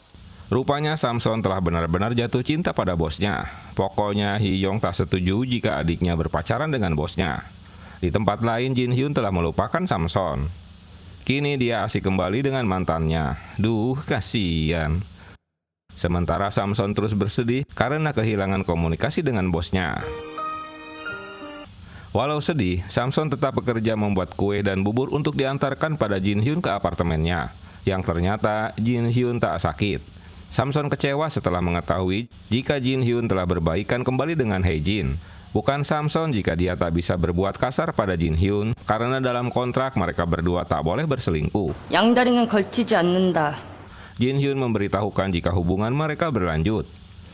Rupanya Samson telah benar-benar jatuh cinta pada bosnya. Pokoknya Yi Yong tak setuju jika adiknya berpacaran dengan bosnya. Di tempat lain, Jin Hyun telah melupakan Samson. Kini dia asik kembali dengan mantannya. Duh, kasihan. Sementara Samson terus bersedih karena kehilangan komunikasi dengan bosnya. Walau sedih, Samson tetap bekerja membuat kue dan bubur untuk diantarkan pada Jin Hyun ke apartemennya. Yang ternyata Jin Hyun tak sakit. Samson kecewa setelah mengetahui jika Jin Hyun telah berbaikan kembali dengan Hae-jin. Bukan Samson jika dia tak bisa berbuat kasar pada Jin Hyun, karena dalam kontrak mereka berdua tak boleh berselingkuh. 양다리는 걸치지 않는다. Jin Hyun memberitahukan jika hubungan mereka berlanjut,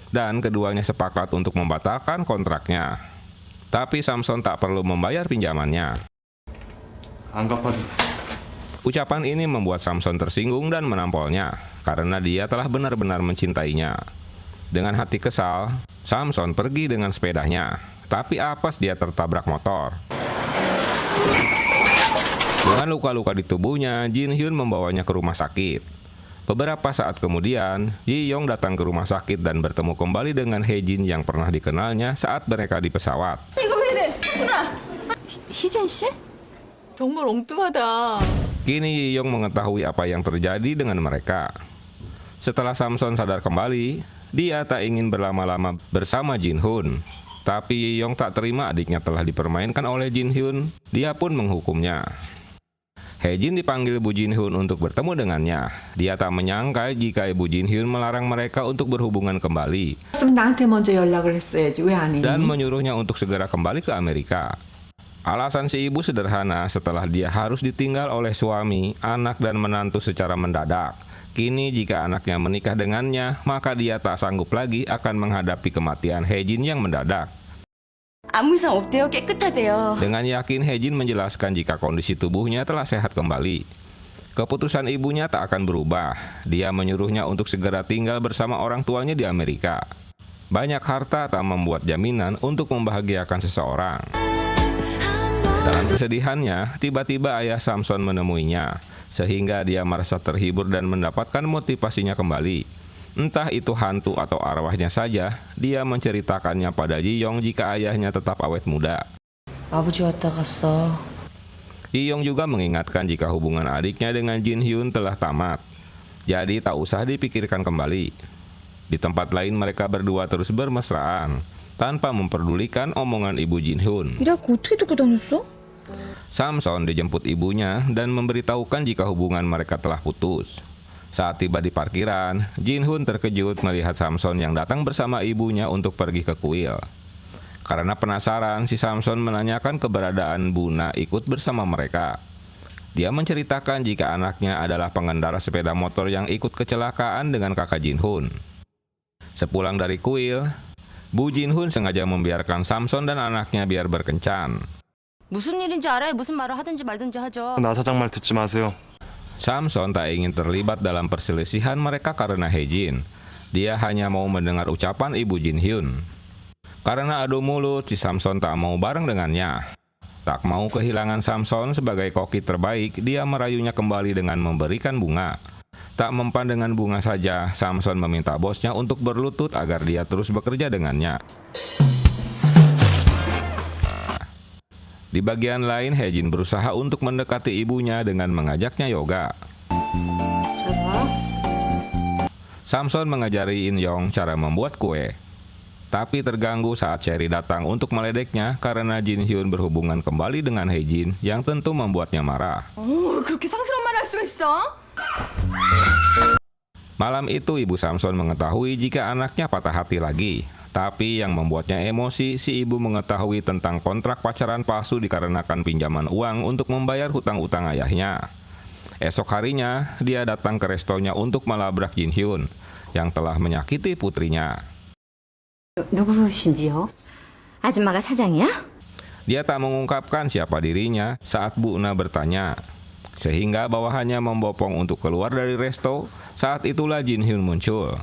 dan keduanya sepakat untuk membatalkan kontraknya. Tapi Samson tak perlu membayar pinjamannya. 안 갚아도 Ucapan ini membuat Samson tersinggung dan menampolnya, karena dia telah benar-benar mencintainya. Dengan hati kesal, Samson pergi dengan sepedanya, tapi apes dia tertabrak motor. Dengan luka-luka di tubuhnya, Jin Hyun membawanya ke rumah sakit. Beberapa saat kemudian, Yi Yong datang ke rumah sakit dan bertemu kembali dengan Hae-jin yang pernah dikenalnya saat mereka di pesawat. 이거 왜 이래? 순아! 희진 씨? 정말 엉뚱하다. Kini Yi Yong mengetahui apa yang terjadi dengan mereka. Setelah Samson sadar kembali, dia tak ingin berlama-lama bersama Jin Hyun. Tapi Yi Yong tak terima adiknya telah dipermainkan oleh Jin Hyun. Dia pun menghukumnya. Hae-jin dipanggil Bu Jin Hyun untuk bertemu dengannya. Dia tak menyangka jika Ibu Jin Hyun melarang mereka untuk berhubungan kembali 그럼 나한테 먼저 연락을 했어야지. 왜 안 했니? dan menyuruhnya untuk segera kembali ke Amerika. Alasan si ibu sederhana, setelah dia harus ditinggal oleh suami, anak dan menantu secara mendadak. Kini jika anaknya menikah dengannya, maka dia tak sanggup lagi akan menghadapi kematian Hae-jin yang mendadak. 아무 이상 없대요. 깨끗하대요. Dengan yakin, Hae-jin menjelaskan jika kondisi tubuhnya telah sehat kembali. Keputusan ibunya tak akan berubah. Dia menyuruhnya untuk segera tinggal bersama orang tuanya di Amerika. Banyak harta tak membuat jaminan untuk membahagiakan seseorang. Dalam kesedihannya, tiba-tiba ayah Samson menemuinya, sehingga dia merasa terhibur dan mendapatkan motivasinya kembali. Entah itu hantu atau arwahnya saja, dia menceritakannya pada Yi Yong jika ayahnya tetap awet muda. 아버지 왔다 갔어. Yi Yong juga mengingatkan jika hubungan adiknya dengan Jin Hyun telah tamat. Jadi tak usah dipikirkan kembali. Di tempat lain mereka berdua terus bermesraan, tanpa memperdulikan omongan ibu Jin Hyun. 이라고 어떻게 두고 다녔어? Samson dijemput ibunya dan memberitahukan jika hubungan mereka telah putus. Saat tiba di parkiran, Jin Hun terkejut melihat Samson yang datang bersama ibunya untuk pergi ke kuil. Karena penasaran, si Samson menanyakan keberadaan Buna ikut bersama mereka. Dia menceritakan jika anaknya adalah pengendara sepeda motor yang ikut kecelakaan dengan kakak Jin Hun. Sepulang dari kuil, Bu Jin Hun sengaja membiarkan Samson dan anaknya biar berkencan. 무슨 일인지 알아야 무슨 말을 하든지 말든지 하죠. 나 사장 말 듣지 마세요. Samson tak ingin terlibat dalam perselisihan mereka karena Hae-jin. Dia hanya mau mendengar ucapan ibu Jin Hyun. Karena adu mulut, si Samson tak mau bareng dengannya. Tak mau kehilangan Samson sebagai koki terbaik, dia merayunya kembali dengan memberikan bunga. Tak mempan dengan bunga saja, Samson meminta bosnya untuk berlutut agar dia terus bekerja dengannya. Di bagian lain, Hae-jin berusaha untuk mendekati ibunya dengan mengajaknya yoga. Samson mengajari In-yong cara membuat kue. Tapi terganggu saat Cherry datang untuk meledeknya karena Jin Hyun berhubungan kembali dengan Hae-jin yang tentu membuatnya marah. 그렇게 상스러운 말을 할 수가 있어? Malam itu ibu Samson mengetahui jika anaknya patah hati lagi. Tapi yang membuatnya emosi, si ibu mengetahui tentang kontrak pacaran palsu dikarenakan pinjaman uang untuk membayar hutang-utang ayahnya. Esok harinya, dia datang ke restonya untuk melabrak Jin Hyun yang telah menyakiti putrinya. 누구신지요? 아줌마가 사장이야? Dia tak mengungkapkan siapa dirinya saat Bu Na bertanya. Sehingga bawahannya membopong untuk keluar dari resto, saat itulah Jin Hyun muncul.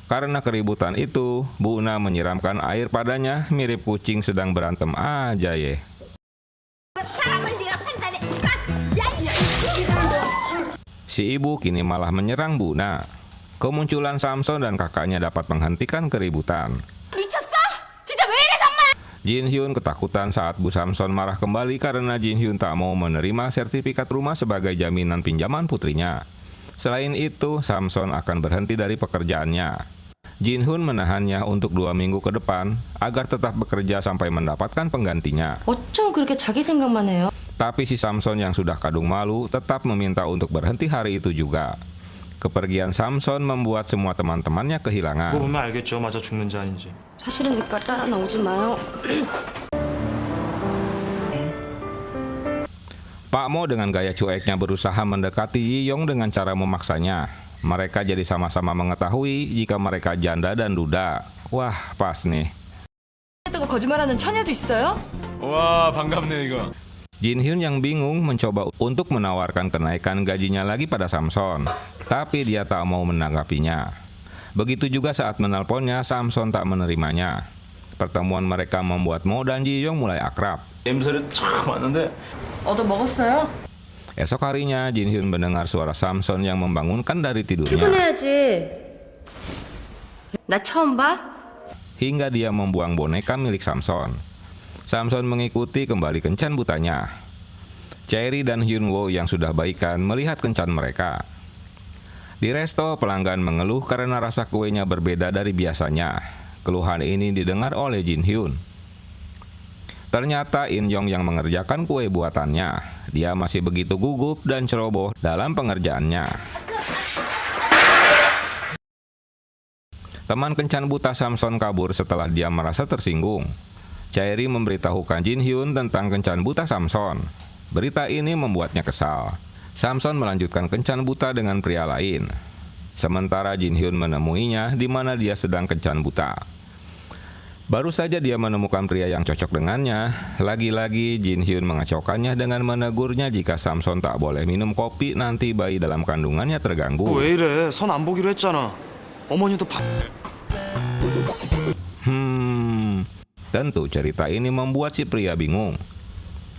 Karena keributan itu, Bu Na menyiramkan air padanya mirip kucing sedang berantem aja ye. Si ibu kini malah menyerang Bu Na. Kemunculan Samson dan kakaknya dapat menghentikan keributan. 미쳤어? 진짜 왜 이래 정말? Jin Hyun ketakutan saat Bu Samson marah kembali karena Jin Hyun tak mau menerima sertifikat rumah sebagai jaminan pinjaman putrinya. Selain itu, Samson akan berhenti dari pekerjaannya. Jin Hyun menahannya untuk 2 minggu ke depan agar tetap bekerja sampai mendapatkan penggantinya. 어쩜 그렇게 자기 생각만 해요? Tapi si Samson yang sudah kadung malu tetap meminta untuk berhenti hari itu juga. Kepergian Samson membuat semua teman-temannya kehilangan. 그거 보면 알겠죠. 맞아 죽는지 아닌지. 사실은 니까 따라 나오지 마요. Pak Mo dengan gaya cueknya berusaha mendekati Yi Yong dengan cara memaksanya. Mereka jadi sama-sama mengetahui jika mereka janda dan duda. Wah, pas nih. 뜨고 거짓말하는 처녀도 있어요? 와 반갑네 이거. Jin Hyun yang bingung mencoba untuk menawarkan kenaikan gajinya lagi pada Samson. Tapi dia tak mau menanggapinya. Begitu juga saat menelponnya, Samson tak menerimanya. Pertemuan mereka membuat Mo dan Ji Yong mulai akrab. 냄새를 참 맡는데. 얻어 먹었어요? Esok harinya, Jin Hyun mendengar suara Samson yang membangunkan dari tidurnya. 출근해야지. 나 처음 봐? Hingga dia membuang boneka milik Samson. Samson mengikuti kembali kencan butanya. Cherry dan Hyun Woo yang sudah baikan melihat kencan mereka. Di resto, pelanggan mengeluh karena rasa kuenya berbeda dari biasanya. Keluhan ini didengar oleh Jin Hyun. Ternyata In Yong yang mengerjakan kue buatannya. Dia masih begitu gugup dan ceroboh dalam pengerjaannya. Teman kencan buta Samson kabur setelah dia merasa tersinggung. Cherry memberitahukan Jin Hyun tentang kencan buta Samson. Berita ini membuatnya kesal. Samson melanjutkan kencan buta dengan pria lain. Sementara Jin Hyun menemuinya di mana dia sedang kencan buta. Baru saja dia menemukan pria yang cocok dengannya. Lagi-lagi Jin Hyun mengacaukannya dengan menegurnya jika Samson tak boleh minum kopi, nanti bayi dalam kandungannya terganggu. 왜 이래? 선 안 보기로 했잖아. 어머니도 Tentu cerita ini membuat si pria bingung.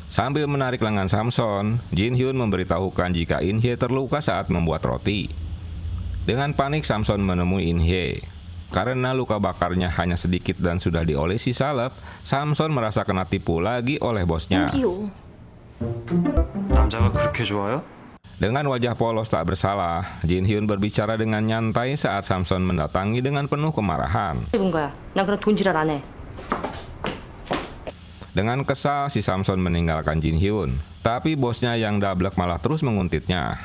Sambil menarik lengan Samson, Jin Hyun memberitahukan jika In Hye terluka saat membuat roti. Dengan panik, Samson menemui In Hye. Karena luka bakarnya hanya sedikit dan sudah diolesi salep, Samson merasa kena tipu lagi oleh bosnya. 남자가 그렇게 좋아요? Dengan wajah polos tak bersalah, Jin Hyun berbicara dengan nyantai saat Samson mendatangi dengan penuh kemarahan. 입은 거야. 난 그런 돈지랄 안 해. Dengan kesal, si Samson meninggalkan Jin Hyun. Tapi bosnya yang dablek malah terus menguntitnya.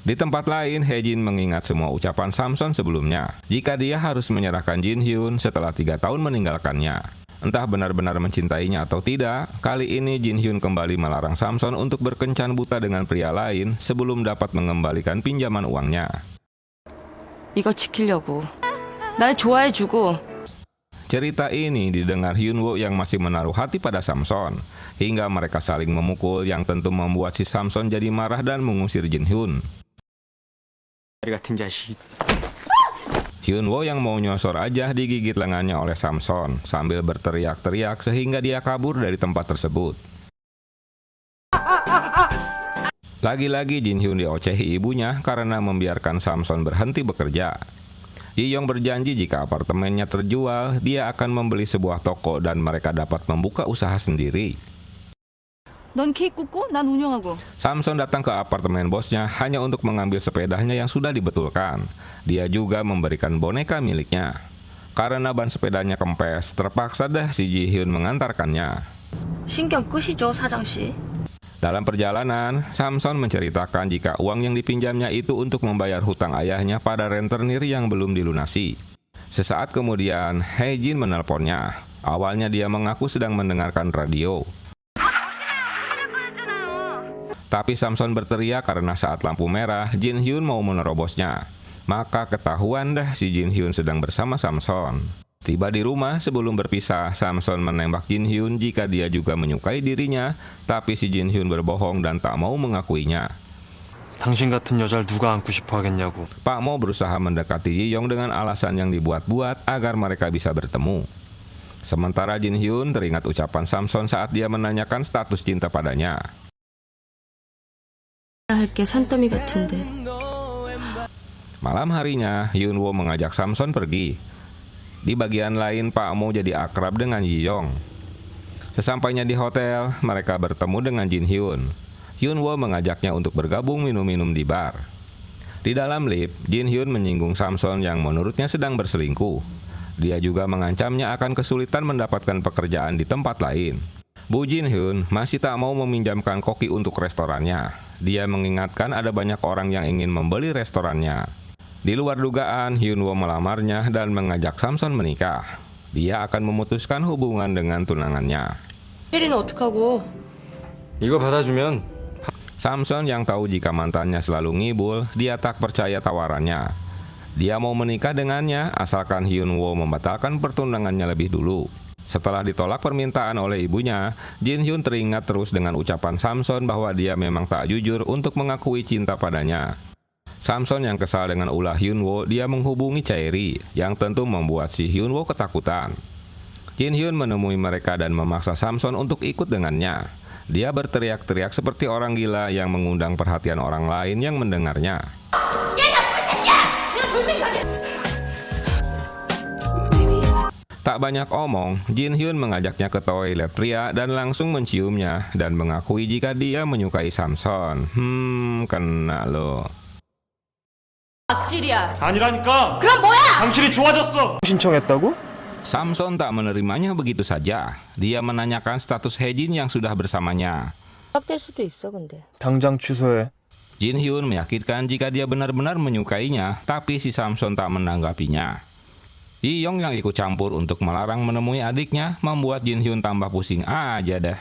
Di tempat lain, Hae-jin mengingat semua ucapan Samson sebelumnya. Jika dia harus menyerahkan Jin Hyun setelah 3 tahun meninggalkannya. Entah benar-benar mencintainya atau tidak, kali ini Jin Hyun kembali melarang Samson untuk berkencan buta dengan pria lain sebelum dapat mengembalikan pinjaman uangnya. 이거 지키려고. 날 좋아해주고. Cerita ini didengar Hyunwoo yang masih menaruh hati pada Samson, hingga mereka saling memukul yang tentu membuat si Samson jadi marah dan mengusir Jin Hyun. Hyunwoo yang mau nyosor aja digigit lengannya oleh Samson sambil berteriak-teriak sehingga dia kabur dari tempat tersebut. Lagi-lagi Jin Hyun diocehi ibunya karena membiarkan Samson berhenti bekerja. Yi-yong berjanji jika apartemennya terjual, dia akan membeli sebuah toko dan mereka dapat membuka usaha sendiri. 넌 케이크 굽고 난 운영하고. Samson datang ke apartemen bosnya hanya untuk mengambil sepedanya yang sudah dibetulkan. Dia juga memberikan boneka miliknya. Karena ban sepedanya kempes, terpaksa dah si Ji Hyun mengantarkannya. 신경 끄시죠, 사장씨. Dalam perjalanan, Samson menceritakan jika uang yang dipinjamnya itu untuk membayar hutang ayahnya pada rentenir yang belum dilunasi. Sesaat kemudian, Hae-jin menelponnya. Awalnya dia mengaku sedang mendengarkan radio. Tapi Samson berteriak karena saat lampu merah, Jin Hyun mau menerobosnya. Maka ketahuan dah si Jin Hyun sedang bersama Samson. Tiba di rumah, sebelum berpisah, Samson menembak Jin Hyun jika dia juga menyukai dirinya, tapi si Jin Hyun berbohong dan tak mau mengakuinya. 당신 같은 여자를 누가 안고 싶어 하겠냐고. Pak Mo berusaha mendekati Yi-yong dengan alasan yang dibuat-buat agar mereka bisa bertemu. Sementara Jin Hyun teringat ucapan Samson saat dia menanyakan status cinta padanya. 할게 산더미 같은데. Malam harinya, Hyunwoo mengajak Samson pergi. Di bagian lain, Pak Mo jadi akrab dengan Yi-yong. Sesampainya di hotel, mereka bertemu dengan Jin Hyun. Hyunwoo mengajaknya untuk bergabung minum-minum di bar. Di dalam lift, Jin Hyun menyinggung Samson yang menurutnya sedang berselingkuh. Dia juga mengancamnya akan kesulitan mendapatkan pekerjaan di tempat lain. Bu Jin Hyun masih tak mau meminjamkan koki untuk restorannya. Dia mengingatkan ada banyak orang yang ingin membeli restorannya. Di luar dugaan, Hyunwoo melamarnya dan mengajak Samson menikah. Dia akan memutuskan hubungan dengan tunangannya. 혜리는 어떡하고? 이거 받아주면 Samson yang tahu jika mantannya selalu ngibul, dia tak percaya tawarannya. Dia mau menikah dengannya asalkan Hyunwoo membatalkan pertunangannya lebih dulu. Setelah ditolak permintaan oleh ibunya, Jin Hyun teringat terus dengan ucapan Samson bahwa dia memang tak jujur untuk mengakui cinta padanya. Samson yang kesal dengan ulah Hyunwoo, dia menghubungi Chaeri, yang tentu membuat si Hyunwoo ketakutan. Jin Hyun menemui mereka dan memaksa Samson untuk ikut dengannya. Dia berteriak-teriak seperti orang gila yang mengundang perhatian orang lain yang mendengarnya. Tak banyak omong, Jin Hyun mengajaknya ke toilet pria dan langsung menciumnya dan mengakui jika dia menyukai Samson. Kena lo. 악질이야. 아니라니까. 그럼 뭐야? 당신이 좋아졌어. 신청했다고? Samson tak menerimanya begitu saja. Dia menanyakan status Hae-jin yang sudah bersamanya. 될 수도 있어, 근데. 당장 취소해. Jin Hyun meyakinkan jika dia benar-benar menyukainya, tapi si Samson tak menanggapinya. Yi-yong yang ikut campur untuk melarang menemui adiknya membuat Jin Hyun tambah pusing aja dah.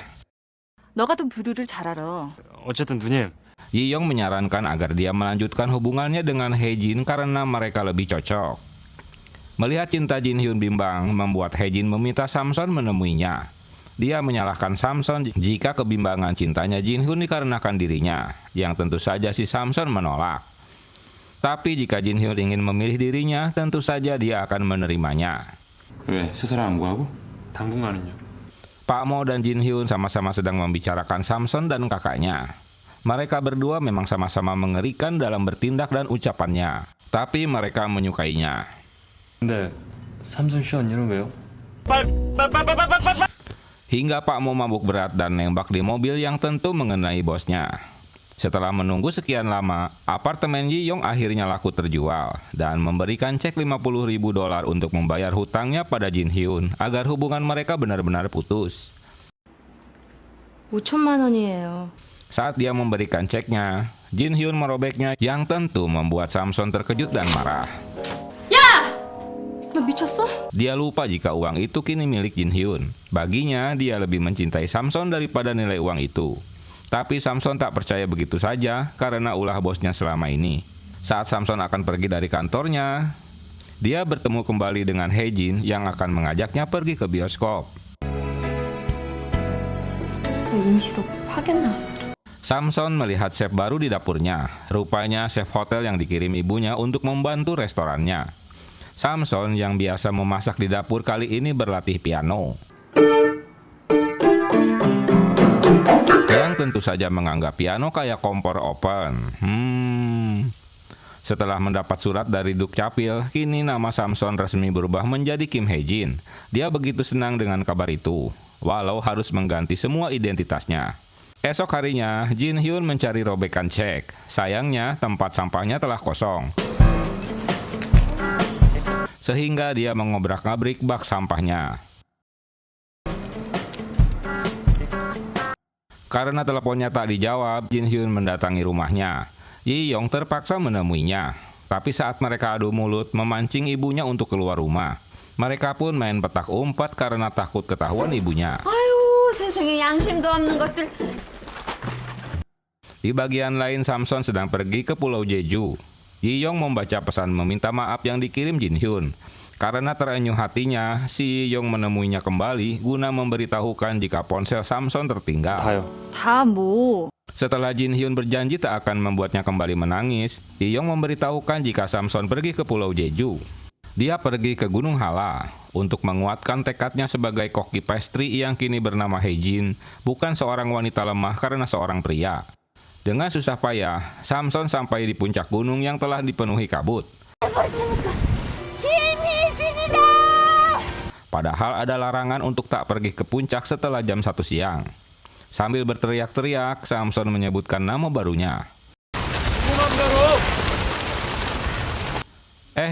너 같은 부류를 잘 알아. 어쨌든 누님. Yi-yong menyarankan agar dia melanjutkan hubungannya dengan Hae-jin karena mereka lebih cocok. Melihat cinta Jin Hyun bimbang membuat Hae-jin meminta Samson menemuinya. Dia menyalahkan Samson jika kebimbangan cintanya Jin Hyun dikarenakan dirinya, yang tentu saja si Samson menolak. Tapi jika Jin Hyun ingin memilih dirinya, tentu saja dia akan menerimanya. 왜? 세사랑 안 구하고? 당분간은요. Pak Mo dan Jin Hyun sama-sama sedang membicarakan Samson dan kakaknya. Mereka berdua memang sama-sama mengerikan dalam bertindak dan ucapannya, tapi mereka menyukainya. 근데 삼순 씨 언니는 왜요? Hingga Pak Mo mabuk berat dan nembak di mobil yang tentu mengenai bosnya. Setelah menunggu sekian lama, apartemen Yi Yong akhirnya laku terjual dan memberikan cek $50.000 untuk membayar hutangnya pada Jin Hyun agar hubungan mereka benar-benar putus. 5천만 원이에요. Saat dia memberikan ceknya, Jin Hyun merobeknya yang tentu membuat Samson terkejut dan marah. 너 미쳤어? Dia lupa jika uang itu kini milik Jin Hyun. Baginya, dia lebih mencintai Samson daripada nilai uang itu. Tapi Samson tak percaya begitu saja karena ulah bosnya selama ini. Saat Samson akan pergi dari kantornya, dia bertemu kembali dengan Hae-jin yang akan mengajaknya pergi ke bioskop. 임시로 파견 나왔어. Samson melihat chef baru di dapurnya. Rupanya chef hotel yang dikirim ibunya untuk membantu restorannya. Samson yang biasa memasak di dapur kali ini berlatih piano. Yang tentu saja menganggap piano kayak kompor open. Setelah mendapat surat dari Dukcapil, kini nama Samson resmi berubah menjadi Kim Hae-jin. Dia begitu senang dengan kabar itu, walau harus mengganti semua identitasnya. Esok harinya, Jin Hyun mencari robekan cek. Sayangnya, tempat sampahnya telah kosong. Sehingga dia mengobrak-abrik bak sampahnya. Karena teleponnya tak dijawab, Jin Hyun mendatangi rumahnya. Yi Yong terpaksa menemuinya. Tapi saat mereka adu mulut, memancing ibunya untuk keluar rumah. Mereka pun main petak umpet karena takut ketahuan ibunya. 아유, 세상에 양심도 없는 것들. Di bagian lain, Samson sedang pergi ke Pulau Jeju. Yi Yong membaca pesan meminta maaf yang dikirim Jin Hyun. Karena terenyuh hatinya, si Yi Yong menemuinya kembali guna memberitahukan jika ponsel Samson tertinggal. 다요. 다 뭐? Setelah Jin Hyun berjanji tak akan membuatnya kembali menangis, Yi Yong memberitahukan jika Samson pergi ke Pulau Jeju. Dia pergi ke Gunung Hala untuk menguatkan tekadnya sebagai koki pastry yang kini bernama Hae-jin, bukan seorang wanita lemah karena seorang pria. Dengan susah payah, Samson sampai di puncak gunung yang telah dipenuhi kabut. Padahal ada larangan untuk tak pergi ke puncak setelah jam 1 siang. Sambil berteriak-teriak, Samson menyebutkan nama barunya.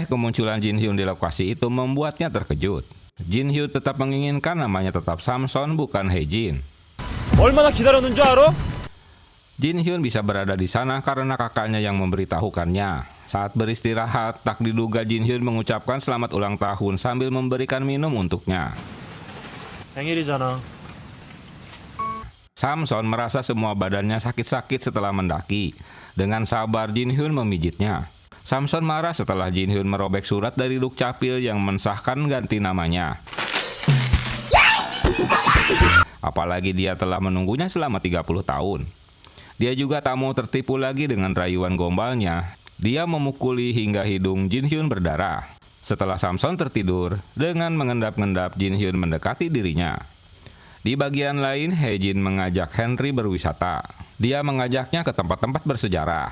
Kemunculan Jin Hyun di lokasi itu membuatnya terkejut. Jin Hyun tetap menginginkan namanya tetap Samson, bukan Hae-jin. 얼마나 기다렸는 줄 알아? Jin Hyun bisa berada di sana karena kakaknya yang memberitahukannya. Saat beristirahat, tak diduga Jin Hyun mengucapkan selamat ulang tahun sambil memberikan minum untuknya. 생일이잖아. Samson merasa semua badannya sakit-sakit setelah mendaki. Dengan sabar, Jin Hyun memijitnya. Samson marah setelah Jin Hyun merobek surat dari Dukcapil yang mensahkan ganti namanya. Apalagi dia telah menunggunya selama 30 tahun. Dia juga tak mau tertipu lagi dengan rayuan gombalnya. Dia memukuli hingga hidung Jin Hyun berdarah. Setelah Samson tertidur, dengan mengendap-endap Jin Hyun mendekati dirinya. Di bagian lain, Hae-jin mengajak Henry berwisata. Dia mengajaknya ke tempat-tempat bersejarah.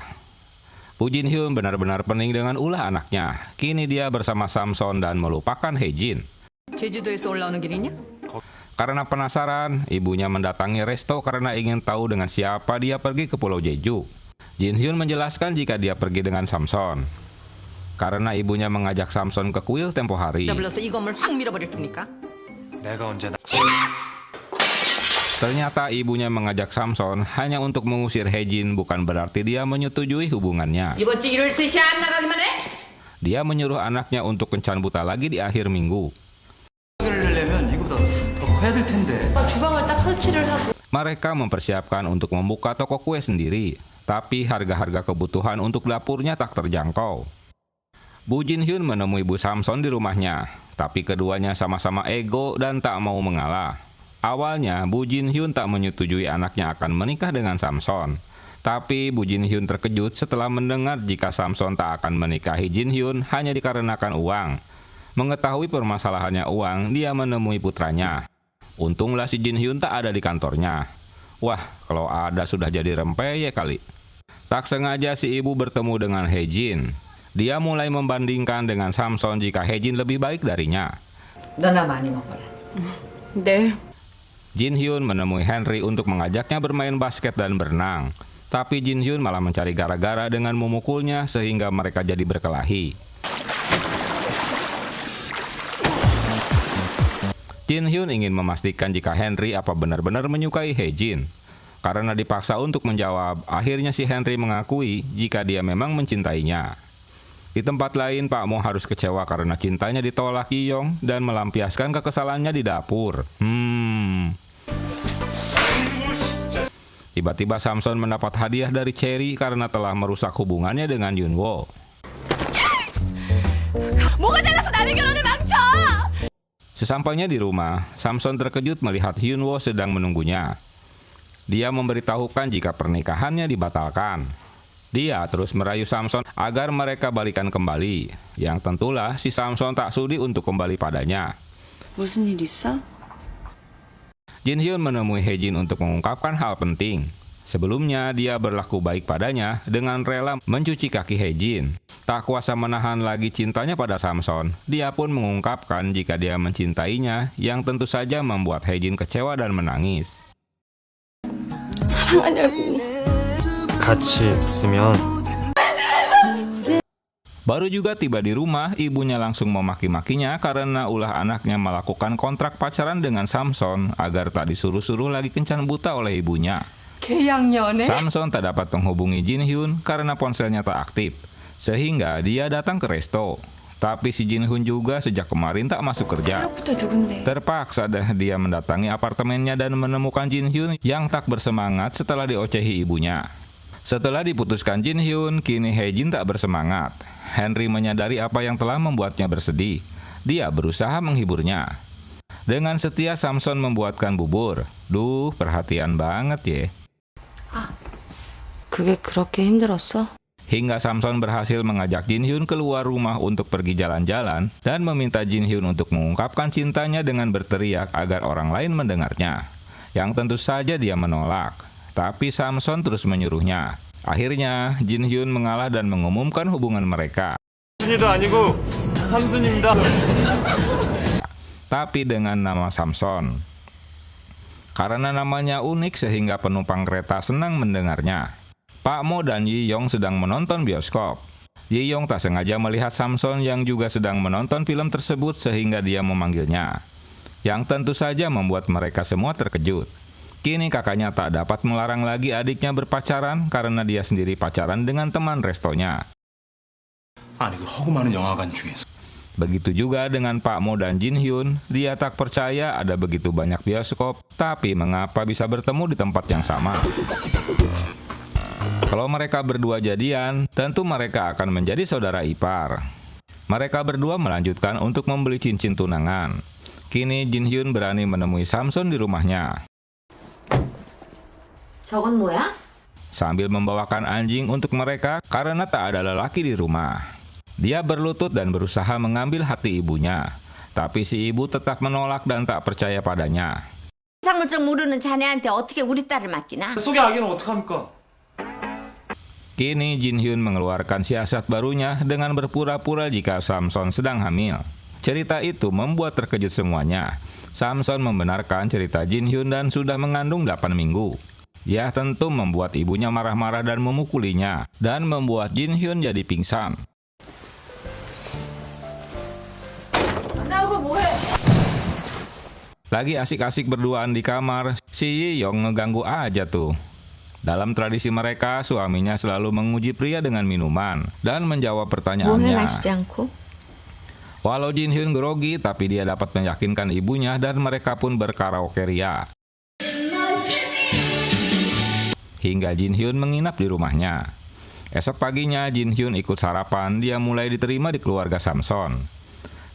Bu Jin Hyun benar-benar pening dengan ulah anaknya. Kini dia bersama Samson dan melupakan Hae-jin. 제주도에서 올라오는 길이냐? Karena penasaran, ibunya mendatangi resto karena ingin tahu dengan siapa dia pergi ke Pulau Jeju. Jin Hyun menjelaskan jika dia pergi dengan Samson. Karena ibunya mengajak Samson ke kuil tempo hari. 나 불러서 이 건물 확 밀어버릴 겁니까? 내가 언제 Ternyata ibunya mengajak Samson hanya untuk mengusir Hae-jin, bukan berarti dia menyetujui hubungannya. 이번 주 일요일 3시에 안 나가기만 해? Dia menyuruh anaknya untuk kencan buta lagi di akhir minggu. 주방을 딱 설치를 하고. Mereka mempersiapkan untuk membuka toko kue sendiri, tapi harga-harga kebutuhan untuk dapurnya tak terjangkau. Bu Jin Hyun menemui Bu Samson di rumahnya, tapi keduanya sama-sama ego dan tak mau mengalah. Awalnya, Bu Jin Hyun tak menyetujui anaknya akan menikah dengan Samson. Tapi Bu Jin Hyun terkejut setelah mendengar jika Samson tak akan menikahi Jin Hyun hanya dikarenakan uang. Mengetahui permasalahannya uang, dia menemui putranya. Untunglah si Jin Hyun tak ada di kantornya. Wah, kalau ada sudah jadi rempeyek kali. Tak sengaja si ibu bertemu dengan Hae-jin. Dia mulai membandingkan dengan Samson jika Hae-jin lebih baik darinya. 너나 많이 먹어라. 네. Jin Hyun menemui Henry untuk mengajaknya bermain basket dan berenang. Tapi Jin Hyun malah mencari gara-gara dengan memukulnya sehingga mereka jadi berkelahi. Jin Hyun ingin memastikan jika Henry apa benar-benar menyukai Hae-jin. Karena dipaksa untuk menjawab, akhirnya si Henry mengakui jika dia memang mencintainya. Di tempat lain, Pak Mo harus kecewa karena cintanya ditolak Yi-yong dan melampiaskan kekesalannya di dapur. Tiba-tiba Samson mendapat hadiah dari Cherry karena telah merusak hubungannya dengan Yunwo. 뭐가 잘나서 남의 결혼을 망쳐! Sesampainya di rumah, Samson terkejut melihat Yunwo sedang menunggunya. Dia memberitahukan jika pernikahannya dibatalkan. Dia terus merayu Samson agar mereka balikan kembali. Yang tentulah si Samson tak sudi untuk kembali padanya. 무슨 일 있어? Jin Hyun menemui Hae-jin untuk mengungkapkan hal penting. Sebelumnya dia berlaku baik padanya dengan rela mencuci kaki Hae-jin. Tak kuasa menahan lagi cintanya pada Samson, dia pun mengungkapkan jika dia mencintainya, yang tentu saja membuat Hae-jin kecewa dan menangis. 사랑하냐고. 같이 있으면 Baru juga tiba di rumah, ibunya langsung memaki-makinya karena ulah anaknya melakukan kontrak pacaran dengan Samson agar tak disuruh-suruh lagi kencan buta oleh ibunya. 계약연애? Samson tak dapat menghubungi Jin Hyun karena ponselnya tak aktif, sehingga dia datang ke resto. Tapi si Jin Hyun juga sejak kemarin tak masuk kerja. 생각부터 누군데? Terpaksa dia mendatangi apartemennya dan menemukan Jin Hyun yang tak bersemangat setelah diocehi ibunya. Setelah diputuskan Jin Hyun, kini Hae-jin tak bersemangat. Henry menyadari apa yang telah membuatnya bersedih. Dia berusaha menghiburnya. Dengan setia Samson membuatkan bubur. Duh, perhatian banget ya. 그게 그렇게 힘들었어? Hingga Samson berhasil mengajak Jin Hyun keluar rumah untuk pergi jalan-jalan dan meminta Jin Hyun untuk mengungkapkan cintanya dengan berteriak agar orang lain mendengarnya. Yang tentu saja dia menolak. Tapi Samson terus menyuruhnya. Akhirnya, Jin Hyun mengalah dan mengumumkan hubungan mereka. 순이도 아니고 삼순입니다. Tapi dengan nama Samson. Karena namanya unik sehingga penumpang kereta senang mendengarnya. Pak Mo dan Yi-yong sedang menonton bioskop. Yi-yong tak sengaja melihat Samson yang juga sedang menonton film tersebut sehingga dia memanggilnya. Yang tentu saja membuat mereka semua terkejut. Kini kakaknya tak dapat melarang lagi adiknya berpacaran karena dia sendiri pacaran dengan teman restonya. 아니 그 허구 많은 영화관 중에서 Begitu juga dengan Pak Mo dan Jin Hyun, dia tak percaya ada begitu banyak bioskop, tapi mengapa bisa bertemu di tempat yang sama? Kalau mereka berdua jadian, tentu mereka akan menjadi saudara ipar. Mereka berdua melanjutkan untuk membeli cincin tunangan. Kini Jin Hyun berani menemui Samson di rumahnya. 저건 뭐야? Sambil membawakan anjing untuk mereka karena tak ada lelaki di rumah. Dia berlutut dan berusaha mengambil hati ibunya. Tapi si ibu tetap menolak dan tak percaya padanya. 상물증 모르는 자네한테 어떻게 우리 딸을 맡기나? 속의 아기는 어떡합니까? Kini Jin Hyun mengeluarkan siasat barunya dengan berpura-pura jika Samson sedang hamil. Cerita itu membuat terkejut semuanya. Samson membenarkan cerita Jin Hyun dan sudah mengandung 8 minggu. Ya tentu membuat ibunya marah-marah dan memukulinya, dan membuat Jin Hyun jadi pingsan. Lagi asik-asik berduaan di kamar, si Yi-yong ngeganggu aja tuh. Dalam tradisi mereka, suaminya selalu menguji pria dengan minuman dan menjawab 뭐해 pertanyaannya. 마시지 않고? Walau Jin Hyun grogi, tapi dia dapat meyakinkan ibunya dan mereka pun berkaraoke ria. Hingga Jin Hyun menginap di rumahnya. Esok paginya Jin Hyun ikut sarapan, dia mulai diterima di keluarga Samson.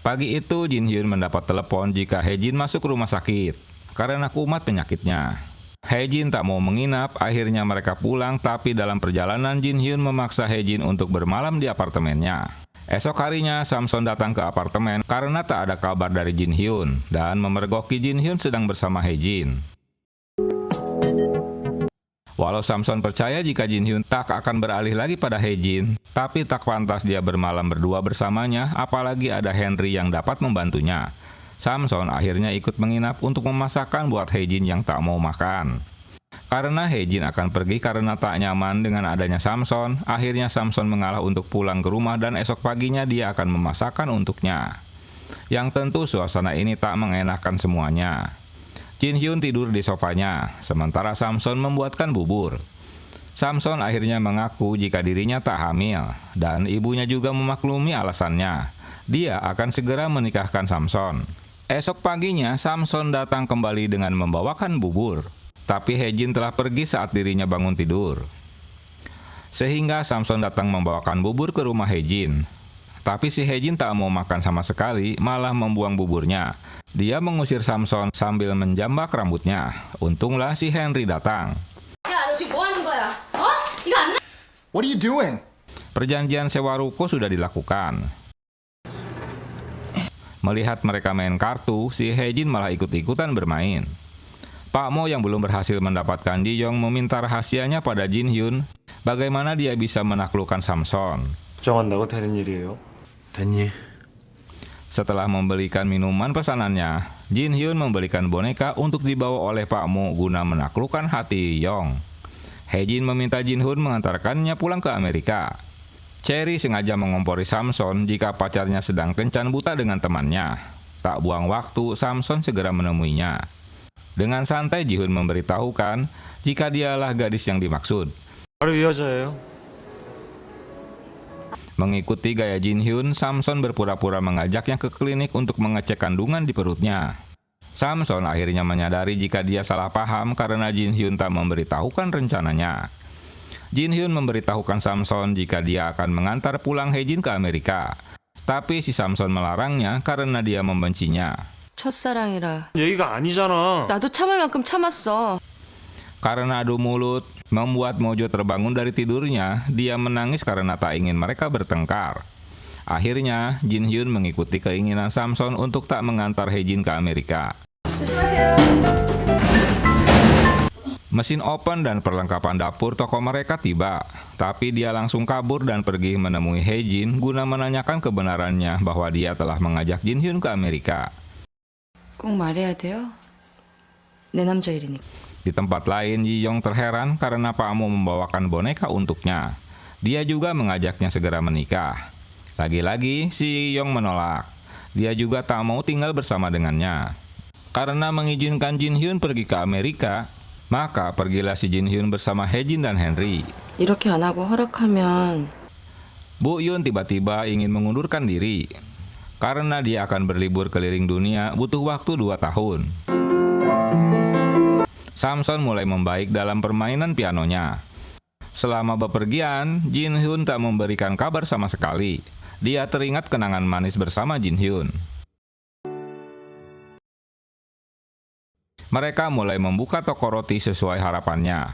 Pagi itu Jin Hyun mendapat telepon jika Hae-jin masuk rumah sakit karena kumat penyakitnya. Hae-jin tak mau menginap, akhirnya mereka pulang, tapi dalam perjalanan Jin Hyun memaksa Hae-jin untuk bermalam di apartemennya. Esok harinya Samson datang ke apartemen karena tak ada kabar dari Jin Hyun dan memergoki Jin Hyun sedang bersama Hae-jin. Walau Samson percaya jika Jin Hyun tak akan beralih lagi pada Hae-jin, tapi tak pantas dia bermalam berdua bersamanya, apalagi ada Henry yang dapat membantunya. Samson akhirnya ikut menginap untuk memasakkan buat Hae-jin yang tak mau makan. Karena Hae-jin akan pergi karena tak nyaman dengan adanya Samson, akhirnya Samson mengalah untuk pulang ke rumah dan esok paginya dia akan memasakkan untuknya. Yang tentu suasana ini tak mengenakan semuanya. Jin Hyun tidur di sofanya, sementara Samson membuatkan bubur. Samson akhirnya mengaku jika dirinya tak hamil, dan ibunya juga memaklumi alasannya. Dia akan segera menikahkan Samson. Esok paginya, Samson datang kembali dengan membawakan bubur. Tapi Hae-jin telah pergi saat dirinya bangun tidur. Sehingga Samson datang membawakan bubur ke rumah Hae-jin. Tapi si Hae-jin tak mau makan sama sekali, malah membuang buburnya. Dia mengusir Samson sambil menjambak rambutnya. Untunglah si Henry datang. 야, 너 지금 뭐 하는 거야? 어? 이거 안 나? What are you doing? Perjanjian sewa ruko sudah dilakukan. Melihat mereka main kartu, si Hae-jin malah ikut-ikutan bermain. Pak Mo yang belum berhasil mendapatkan Ji-young meminta rahasianya pada Jin Hyun, bagaimana dia bisa menaklukkan Samson. 걱정한다고 되는 일이에요? 됐니? Setelah membelikan minuman pesanannya, Jin Hyun membelikan boneka untuk dibawa oleh Pak Mo guna menaklukkan hati Young. Hae-jin meminta Jin Hyun mengantarkannya pulang ke Amerika. Cherry sengaja mengompori Samson jika pacarnya sedang kencan buta dengan temannya. Tak buang waktu, Samson segera menemuinya. Dengan santai Ji Hyun memberitahukan jika dialah gadis yang dimaksud. 바로 이 여자예요. Mengikuti gaya Jin Hyun, Samson berpura-pura mengajaknya ke klinik untuk mengecek kandungan di perutnya. Samson akhirnya menyadari jika dia salah paham karena Jin Hyun tak memberitahukan rencananya. Jin Hyun memberitahukan Samson jika dia akan mengantar pulang Hae-jin ke Amerika. Tapi si Samson melarangnya karena dia membencinya. 첫사랑이라. 얘기가 아니잖아. 나도 참을 만큼 참았어. Karena adu mulut membuat Mojo terbangun dari tidurnya, dia menangis karena tak ingin mereka bertengkar. Akhirnya, Jin Hyun mengikuti keinginan Samson untuk tak mengantar Hae-jin ke Amerika. Mesin oven dan perlengkapan dapur toko mereka tiba, tapi dia langsung kabur dan pergi menemui Hae-jin guna menanyakan kebenarannya bahwa dia telah mengajak Jin Hyun ke Amerika. 꼭 말해야 돼요? 내 남자 일이니까. Di tempat lain, Ji-young terheran karena Pak Mo membawakan boneka untuknya. Dia juga mengajaknya segera menikah. Lagi-lagi, si Ji-young menolak. Dia juga tak mau tinggal bersama dengannya. Karena mengizinkan Jin Hyun pergi ke Amerika, maka pergilah si Jin Hyun bersama Hae-jin dan Henry. 이렇게 안 하고 허락하면 Bu Yun tiba-tiba ingin mengundurkan diri. Karena dia akan berlibur keliling dunia butuh waktu 2 tahun. Samson mulai membaik dalam permainan pianonya. Selama bepergian, Jin Hyun tak memberikan kabar sama sekali. Dia teringat kenangan manis bersama Jin Hyun. Mereka mulai membuka toko roti sesuai harapannya.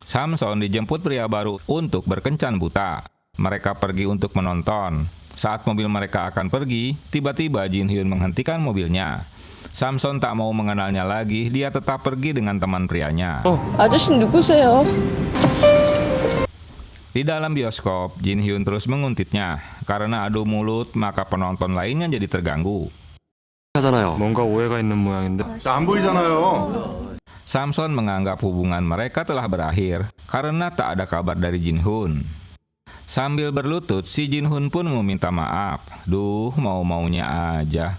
Samson dijemput pria baru untuk berkencan buta. Mereka pergi untuk menonton. Saat mobil mereka akan pergi, tiba-tiba Jin Hyun menghentikan mobilnya. Samson tak mau mengenalnya lagi, dia tetap pergi dengan teman prianya. 아저씨 누구세요? Di dalam bioskop, Jin Hyun terus menguntitnya. Karena adu mulut, maka penonton lainnya jadi terganggu. 하잖아요. 뭔가 오해가 있는 모양인데. 안 보이잖아요. Samson menganggap hubungan mereka telah berakhir karena tak ada kabar dari Jin Hyun. Sambil berlutut, si Jin Hyun pun meminta maaf. Duh, mau-maunya aja.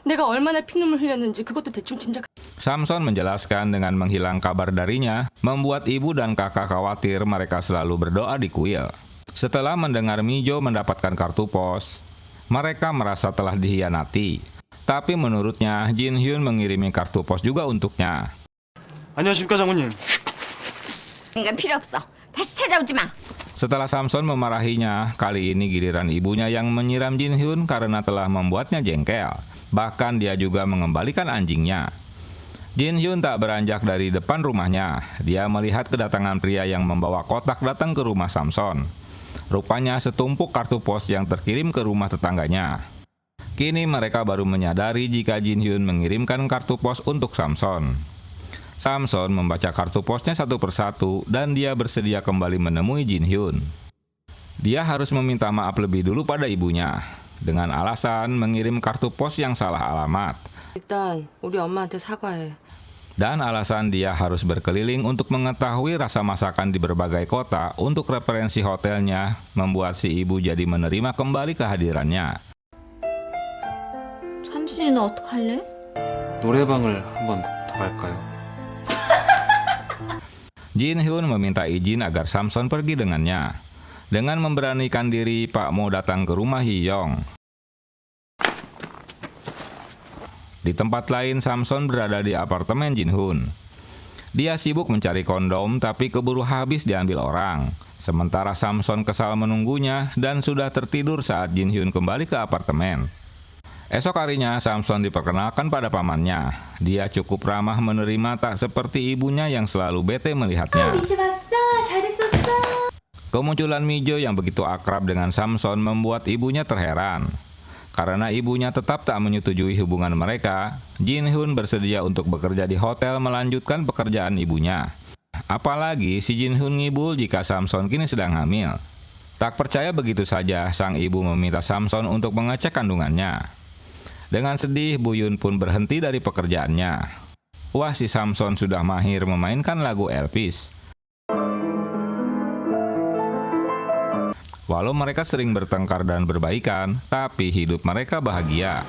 내가 얼마나 피눈물 흘렸는지 그것도 대충 짐작. Samson menjelaskan dengan menghilang kabar darinya, membuat ibu dan kakak khawatir mereka selalu berdoa di kuil. Setelah mendengar Mijo mendapatkan kartu pos, mereka merasa telah dikhianati. Tapi menurutnya, Jin Hyun mengirimi kartu pos juga untuknya. 안녕하십니까 장모님. 이건 필요 없어. 다시 찾아오지 마. Setelah Samson memarahinya, kali ini giliran ibunya yang menyiram Jin Hyun karena telah membuatnya jengkel. Bahkan dia juga mengembalikan anjingnya. Jin Hyun tak beranjak dari depan rumahnya. Dia melihat kedatangan pria yang membawa kotak datang ke rumah Samson. Rupanya setumpuk kartu pos yang terkirim ke rumah tetangganya. Kini mereka baru menyadari jika Jin Hyun mengirimkan kartu pos untuk Samson. Samson membaca kartu posnya satu persatu dan dia bersedia kembali menemui Jin Hyun. Dia harus meminta maaf lebih dulu pada ibunya dengan alasan mengirim kartu pos yang salah alamat. 일단 우리 엄마한테 사과해. Dan alasan dia harus berkeliling untuk mengetahui rasa masakan di berbagai kota untuk referensi hotelnya membuat si ibu jadi menerima kembali kehadirannya. 삼순이는 어떡할래? 노래방을 한번 더 갈까요? Jin Hyun meminta izin agar Samson pergi dengannya. Dengan memberanikan diri, Pak Mo datang ke rumah Hee-young. Di tempat lain, Samson berada di apartemen Jin Hyun. Dia sibuk mencari kondom, tapi keburu habis diambil orang. Sementara Samson kesal menunggunya dan sudah tertidur saat Jin Hyun kembali ke apartemen. Esok harinya, Samson diperkenalkan pada pamannya. Dia cukup ramah menerima, tak seperti ibunya yang selalu bete melihatnya. Kemunculan Mijo yang begitu akrab dengan Samson membuat ibunya terheran. Karena ibunya tetap tak menyetujui hubungan mereka, Jin Hyun bersedia untuk bekerja di hotel melanjutkan pekerjaan ibunya. Apalagi si Jin Hyun ngibul jika Samson kini sedang hamil. Tak percaya begitu saja, sang ibu meminta Samson untuk mengecek kandungannya. Dengan sedih, Bu Yun pun berhenti dari pekerjaannya. Wah, si Samson sudah mahir memainkan lagu Elvis. Walau mereka sering bertengkar dan berbaikan, tapi hidup mereka bahagia.